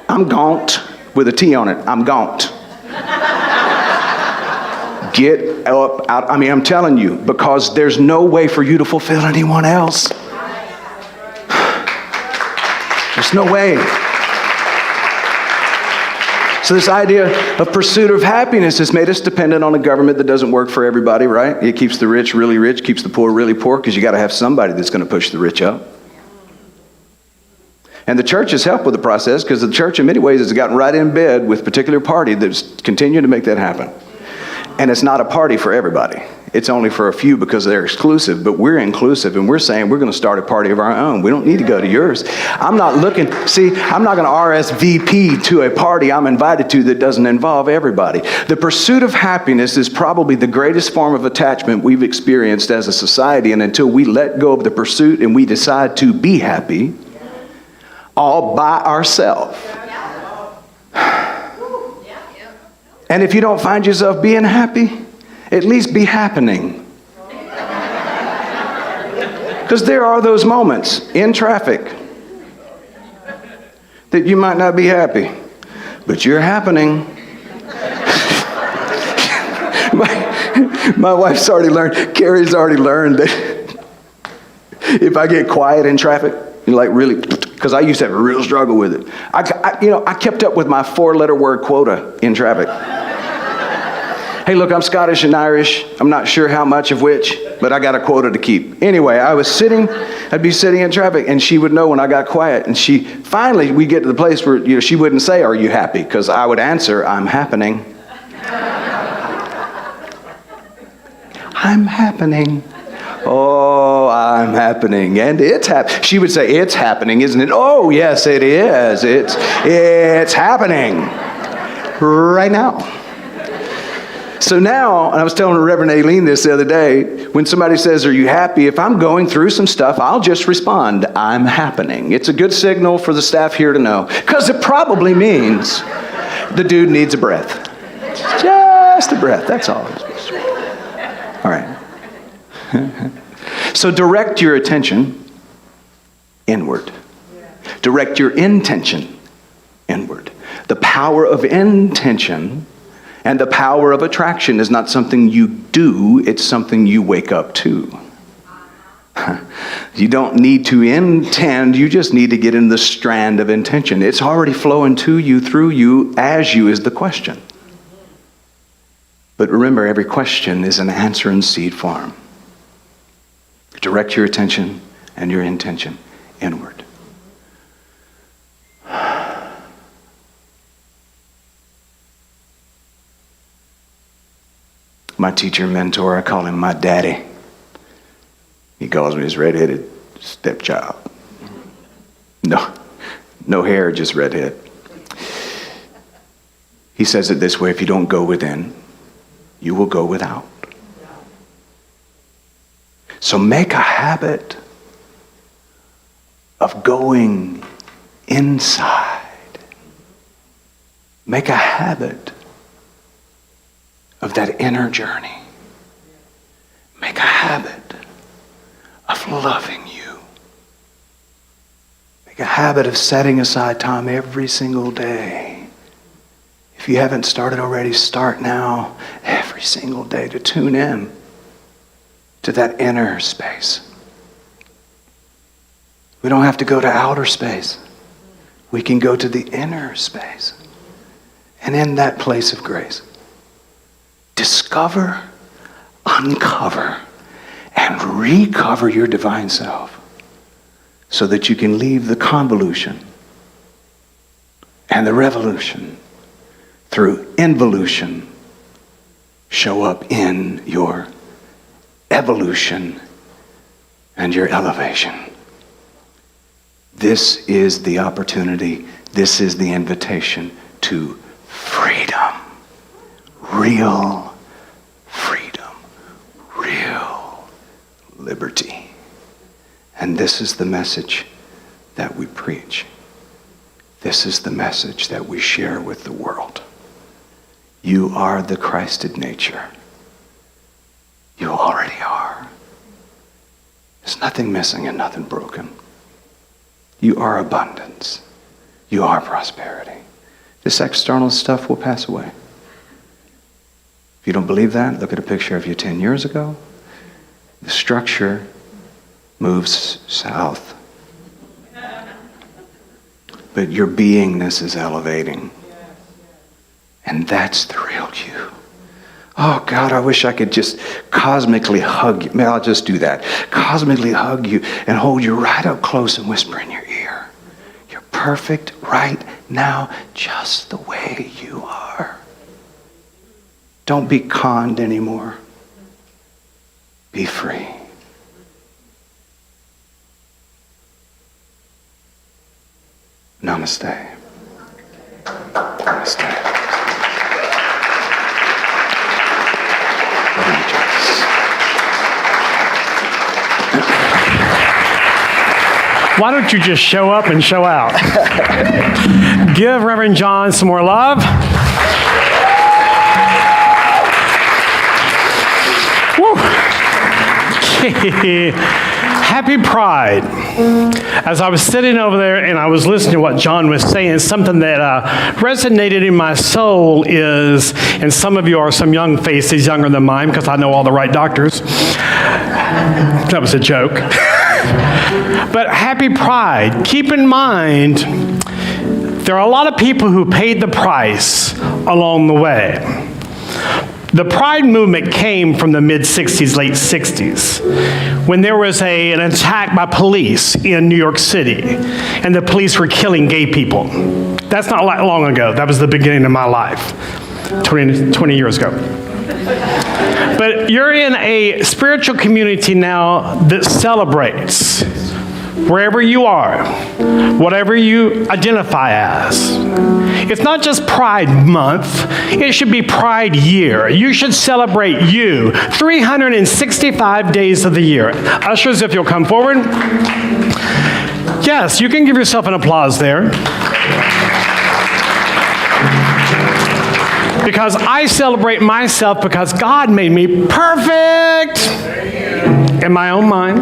I'm gaunt with a T on it. I'm gaunt. Get up out. I mean, I'm telling you, because there's no way for you to fulfill anyone else. There's no way. So this idea of pursuit of happiness has made us dependent on a government that doesn't work for everybody, right? It keeps the rich really rich, keeps the poor really poor, because you got to have somebody that's going to push the rich up. And the church has helped with the process, because the church in many ways has gotten right in bed with a particular party that's continuing to make that happen. And it's not a party for everybody. It's only for a few because they're exclusive, but we're inclusive, and we're saying we're going to start a party of our own. We don't need to go to yours. I'm not going to RSVP to a party I'm invited to that doesn't involve everybody. The pursuit of happiness is probably the greatest form of attachment we've experienced as a society, and until we let go of the pursuit and we decide to be happy all by ourselves. And if you don't find yourself being happy, at least be happening. Because there are those moments in traffic that you might not be happy, but you're happening. My wife's already learned, Carrie's already learned that if I get quiet in traffic, like really, because I used to have a real struggle with it. I kept up with my 4-letter word quota in traffic. Hey, look, I'm Scottish and Irish. I'm not sure how much of which, but I got a quota to keep. Anyway, I'd be sitting in traffic, and she would know when I got quiet. And finally, we get to the place where she wouldn't say, "Are you happy?" Because I would answer, "I'm happening." I'm happening. Oh, I'm happening. And it's happening. She would say, it's happening, isn't it? Oh, yes, it is. It's happening right now. So now, and I was telling Reverend Aileen this the other day, when somebody says, are you happy? If I'm going through some stuff, I'll just respond, I'm happening. It's a good signal for the staff here to know, because it probably means the dude needs a breath. Just a breath, that's all. All right. So direct your attention inward. Direct your intention inward. The power of intention and the power of attraction is not something you do, it's something you wake up to. You don't need to intend, you just need to get in the strand of intention. It's already flowing to you, through you, as you is the question. But remember, every question is an answer in seed form. Direct your attention and your intention inward. My teacher, mentor, I call him my daddy. He calls me his redheaded stepchild. No hair, just redhead. He says it this way, if you don't go within, you will go without. So make a habit of going inside. Make a habit of that inner journey. Make a habit of loving you. Make a habit of setting aside time every single day. If you haven't started already, start now, every single day, to tune in to that inner space. We don't have to go to outer space. We can go to the inner space. And in that place of grace, discover, uncover, and recover your divine self so that you can leave the convolution and the revolution through involution, show up in your evolution and your elevation. This is the opportunity, this is the invitation to freedom. Real freedom. Real liberty. And this is the message that we preach. This is the message that we share with the world. You are the Christed nature. You already are. There's nothing missing and nothing broken. You are abundance. You are prosperity. This external stuff will pass away. If you don't believe that, look at a picture of you 10 years ago. The structure moves south. But your beingness is elevating. And that's the real you. Oh, God, I wish I could just cosmically hug you. I'll just do that. Cosmically hug you and hold you right up close and whisper in your ear. You're perfect right now, just the way you are. Don't be conned anymore. Be free. Namaste. Namaste. Why don't you just show up and show out? Give Reverend John some more love. Woo. Happy Pride. As I was sitting over there and I was listening to what John was saying, something that resonated in my soul is, and some of you are some young faces younger than mine because I know all the right doctors. That was a joke. But happy Pride. Keep in mind, there are a lot of people who paid the price along the way. The Pride movement came from the mid-'60s, late '60s, when there was an attack by police in New York City, and the police were killing gay people. That's not long ago. That was the beginning of my life, 20 years ago. But you're in a spiritual community now that celebrates wherever you are, whatever you identify as. It's not just Pride Month, it should be Pride Year. You should celebrate you 365 days of the year. Ushers, if you'll come forward. Yes, you can give yourself an applause there. Because I celebrate myself because God made me perfect in my own mind.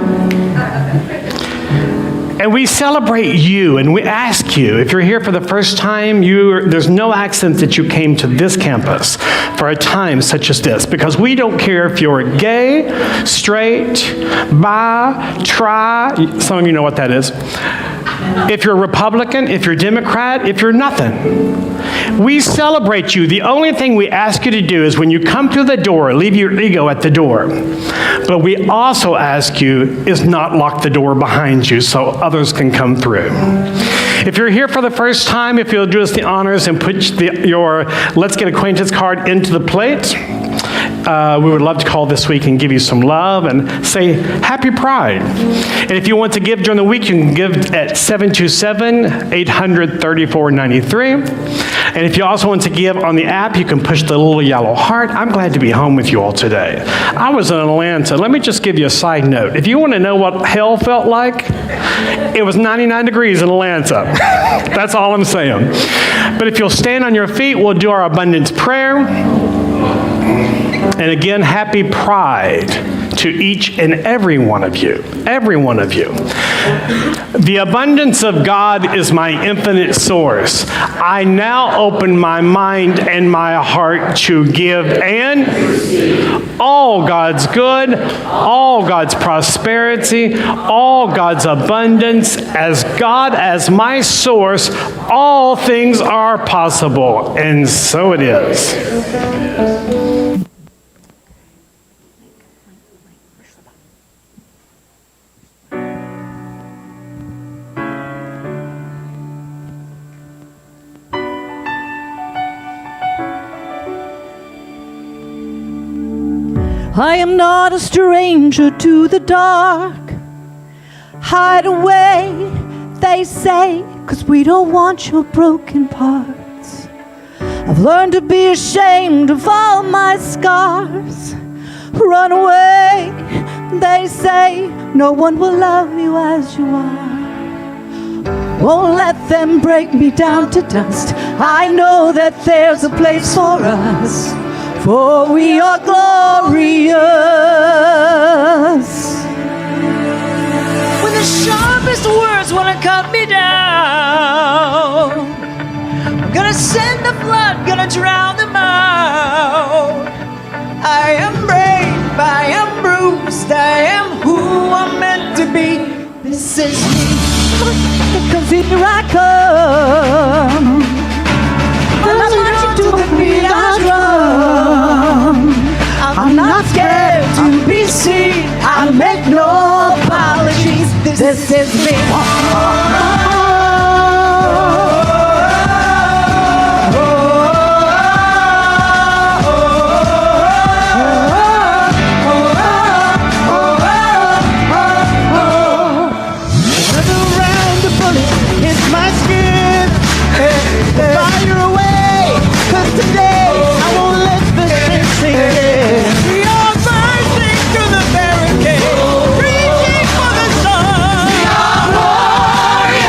And we celebrate you, and we ask you, if you're here for the first time, there's no accident that you came to this campus for a time such as this, because we don't care if you're gay, straight, bi, tri, some of you know what that is. If you're Republican, if you're Democrat, if you're nothing. We celebrate you. The only thing we ask you to do is when you come through the door, leave your ego at the door. But we also ask you is not lock the door behind you so others can come through. If you're here for the first time, if you'll do us the honors and put your Let's Get Acquainted card into the plate, we would love to call this week and give you some love and say Happy Pride. And if you want to give during the week, you can give at 727-800-3493. And if you also want to give on the app, you can push the little yellow heart. I'm glad to be home with you all today. I was in Atlanta. Let me just give you a side note. If you want to know what hell felt like, it was 99 degrees in Atlanta. That's all I'm saying. But if you'll stand on your feet, we'll do our abundance prayer. And again, Happy Pride to each and every one of you. Every one of you. The abundance of God is my infinite source. I now open my mind and my heart to give and all God's good, all God's prosperity, all God's abundance. As God as my source, all things are possible. And so it is. I am not a stranger to the dark. Hide away, they say, 'cause we don't want your broken parts. I've learned to be ashamed of all my scars. Run away, they say, no one will love you as you are. Won't let them break me down to dust. I know that there's a place for us, for we are glorious. When the sharpest words want to cut me down, I'm gonna send the flood, gonna drown them out. I am brave, I am bruised, I am who I'm meant to be. This is me, 'cause here I come. I'm marching to the beat I drum. I'm not scared to be seen. I make no apologies. This is me. Warriors.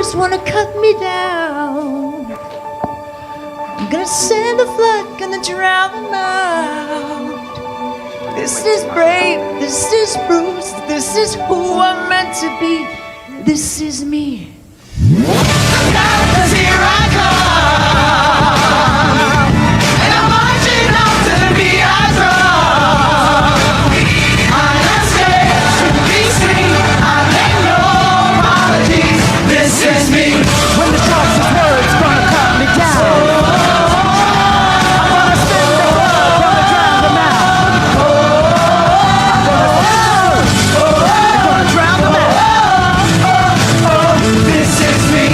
words wanna cut me down. I'm gonna send a flood, gonna drown them out. This is brave, this is Bruce, this is who I'm meant to be. This is me. 'Cause here I come, and I'm marching on to the beat I drum. I'm not scared to be seen, I make no apologies. This is me. When the sharpest words gonna cut me down, I'm gonna send the blood, gonna drown them out. I'm gonna drown them out. This is me.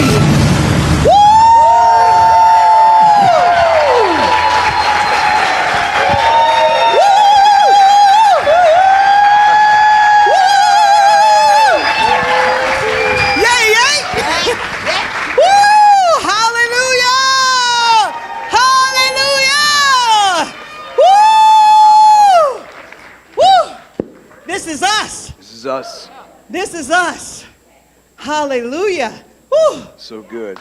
Yay, yay! Woo! Hallelujah! Hallelujah! Woo! Woo! This is us. This is us. This is us. Hallelujah. Woo! So good.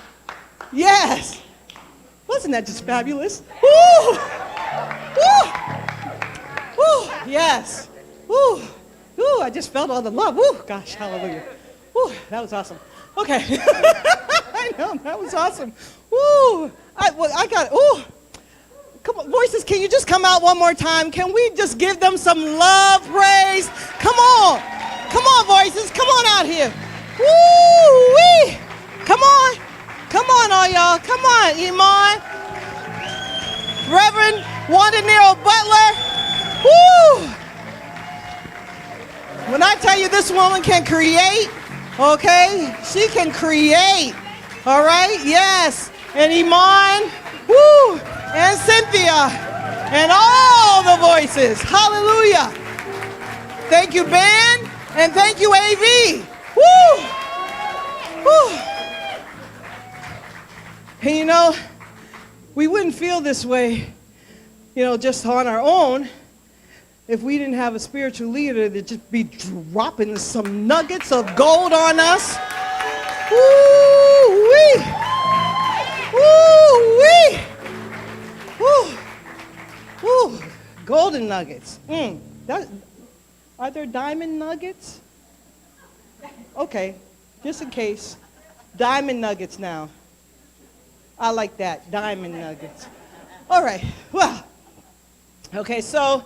Yes. Wasn't that just fabulous? Woo! Woo! Woo! Yes. Woo! Woo! I just felt all the love. Woo! Gosh, hallelujah. Woo! That was awesome. Okay. I know, that was awesome. Woo! I got, ooh. Come on, voices, can you just come out one more time? Can we just give them some love, praise? Come on. Come on, voices. Come on out here. Woo-wee. Come on. Come on, all y'all. Come on, Iman. Reverend Wanda Nero Butler. Woo! When I tell you this woman can create, okay? She can create. All right? Yes. And Iman. Woo! And Cynthia. And all the voices. Hallelujah. Thank you, band. And thank you, AV. Woo! Woo! And you know, we wouldn't feel this way, you know, just on our own if we didn't have a spiritual leader that just be dropping some nuggets of gold on us. Woo-wee! Woo-wee! Woo! Woo! Golden nuggets. Are there diamond nuggets? Okay, just in case. Diamond nuggets now. I like that, diamond nuggets. All right, well, okay, so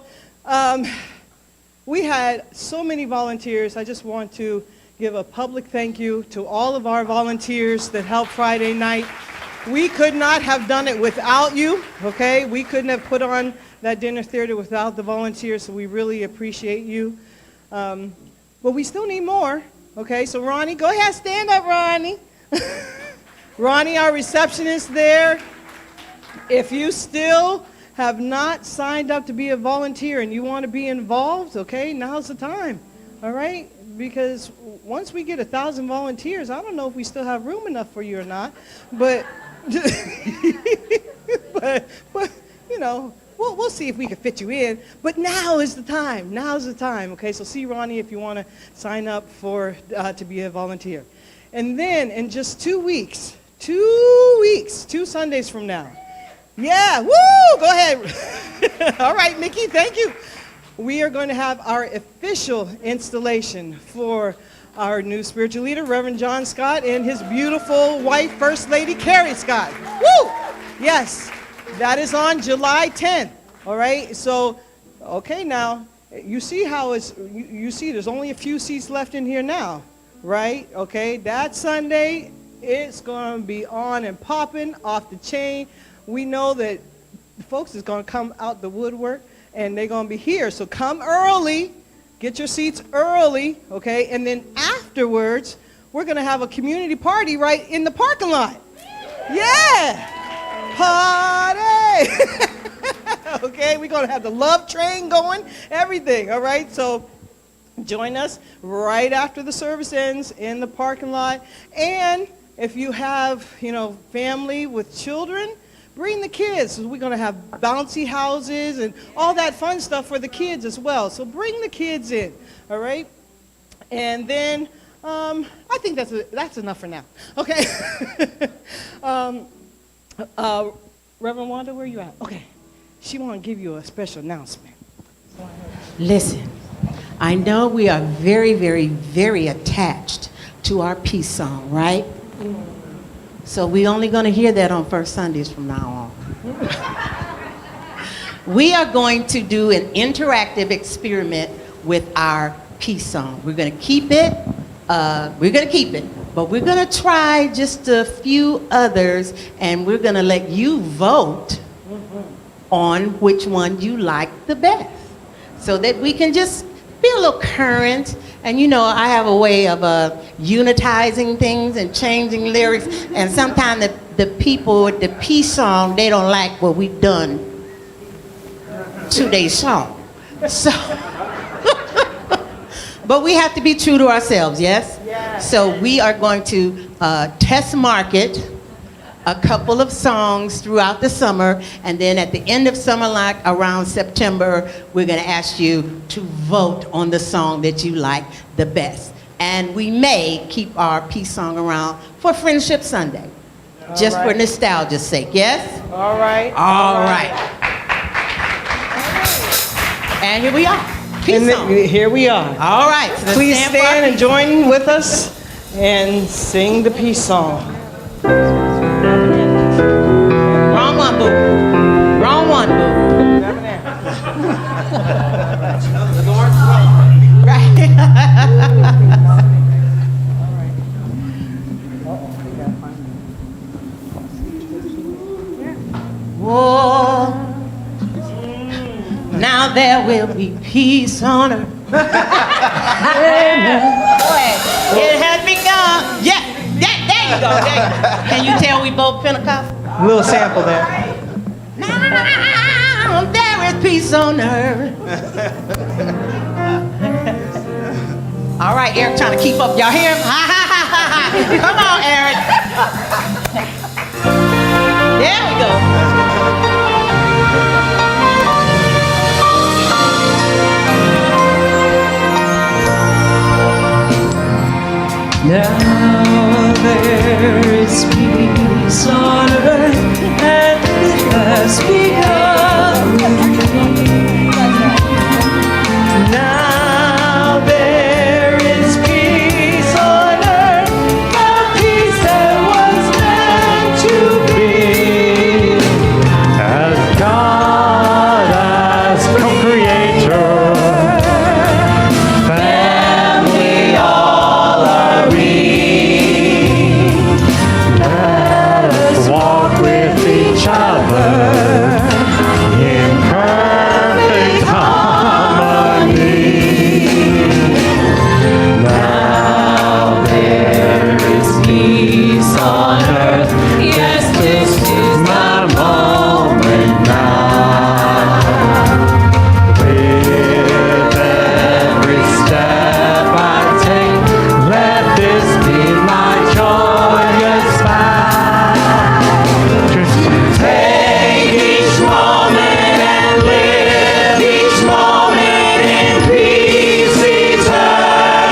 we had so many volunteers. I just want to give a public thank you to all of our volunteers that helped Friday night. We could not have done it without you, okay? We couldn't have put on that dinner theater without the volunteers, so we really appreciate you. But we still need more, okay? So Ronnie, go ahead, stand up, Ronnie. Ronnie, our receptionist there. If you still have not signed up to be a volunteer and you want to be involved, okay, now's the time, all right? Because once we get 1,000 volunteers, I don't know if we still have room enough for you or not, but, but you know, we'll see if we can fit you in. But now is the time. Now's the time, okay? So see Ronnie if you want to sign up for to be a volunteer. And then in just 2 weeks, 2 Sundays from now. Yeah, woo, go ahead. All right, Mickey, thank you. We are going to have our official installation for our new spiritual leader, Reverend John Scott, and his beautiful wife, First Lady Carrie Scott. Woo! Yes, that is on July 10th, all right? So, okay, now, you see how it's, you see there's only a few seats left in here now, right? Okay, that Sunday, it's going to be on and popping, off the chain. We know that folks is going to come out the woodwork, and they're going to be here. So come early, get your seats early, okay? And then afterwards, we're going to have a community party right in the parking lot. Yeah! Party! Okay, we're going to have the love train going, everything, all right? So join us right after the service ends in the parking lot. And if you have, you know, family with children, bring the kids. We're going to have bouncy houses and all that fun stuff for the kids as well. So bring the kids in, all right? And then I think that's enough for now. Okay. Reverend Wanda, where you at? Okay. She want to give you a special announcement. Listen, I know we are very, very, very attached to our peace song, right? So we only going to hear that on first Sundays from now on. We are going to do an interactive experiment with our peace song. We're going to keep it. But we're going to try just a few others, and we're going to let you vote on which one you like the best, so that we can just be a little current. And you know, I have a way of unitizing things and changing lyrics, and sometimes the people with the peace song, they don't like what we've done to their song. So, but we have to be true to ourselves, yes? Yes. So we are going to test market a couple of songs throughout the summer, and then at the end of summer, like around September, we're going to ask you to vote on the song that you like the best. And we may keep our peace song around for Friendship Sunday, just for nostalgia's sake, yes? All right. All right. And here we are. Peace song. Here we are. All right. So please stand and join with us and sing the peace song. Wrong one, boo. Wrong one, boo. Right. Whoa. Now there will be peace on earth. Amen. It has begun. Yeah, there you go. Can you tell we both Pentecostal? A little sample there. Now there is peace on earth. All right, Eric trying to keep up. Y'all hear him? Come on, Eric. There we go. Now there is peace on earth, and it has begun. Now there is peace on earth, the peace that was meant to be. As God as co-creator, family all are we. Let us walk with each other in perfect harmony. Now there is peace on earth. Yes, this is my moment now. With every step I take, let this be my joyous vow. Just to take each moment and live each moment in peace eternally.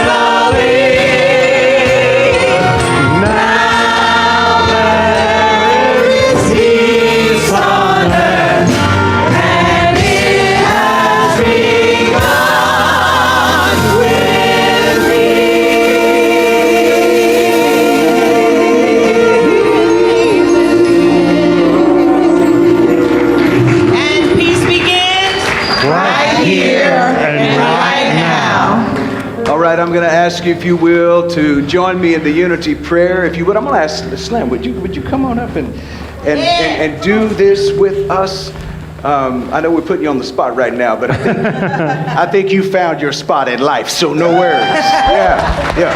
Now there is peace on earth, and it has begun with me. And peace begins right here and right now. All right, I'm going to ask you, if you will, to join me in the unity prayer. If you would, I'm going to ask Slim, would you come on up and do this with us? I know we're putting you on the spot right now, but I think you found your spot in life, so no worries. Yeah.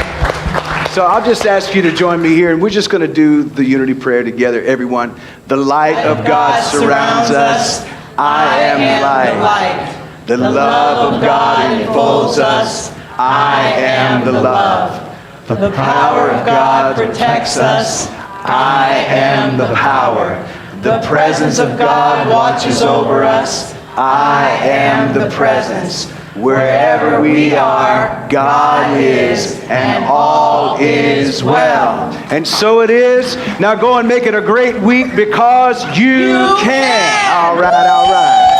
So I'll just ask you to join me here, and we're just going to do the unity prayer together, everyone. The light of God surrounds us. I am light. The love of God enfolds us. I am the love. The power of God protects us. I am the power. The presence of God watches over us. I am the presence. Wherever we are, God is, and all is well. And so it is. Now go and make it a great week because you can. All right, all right.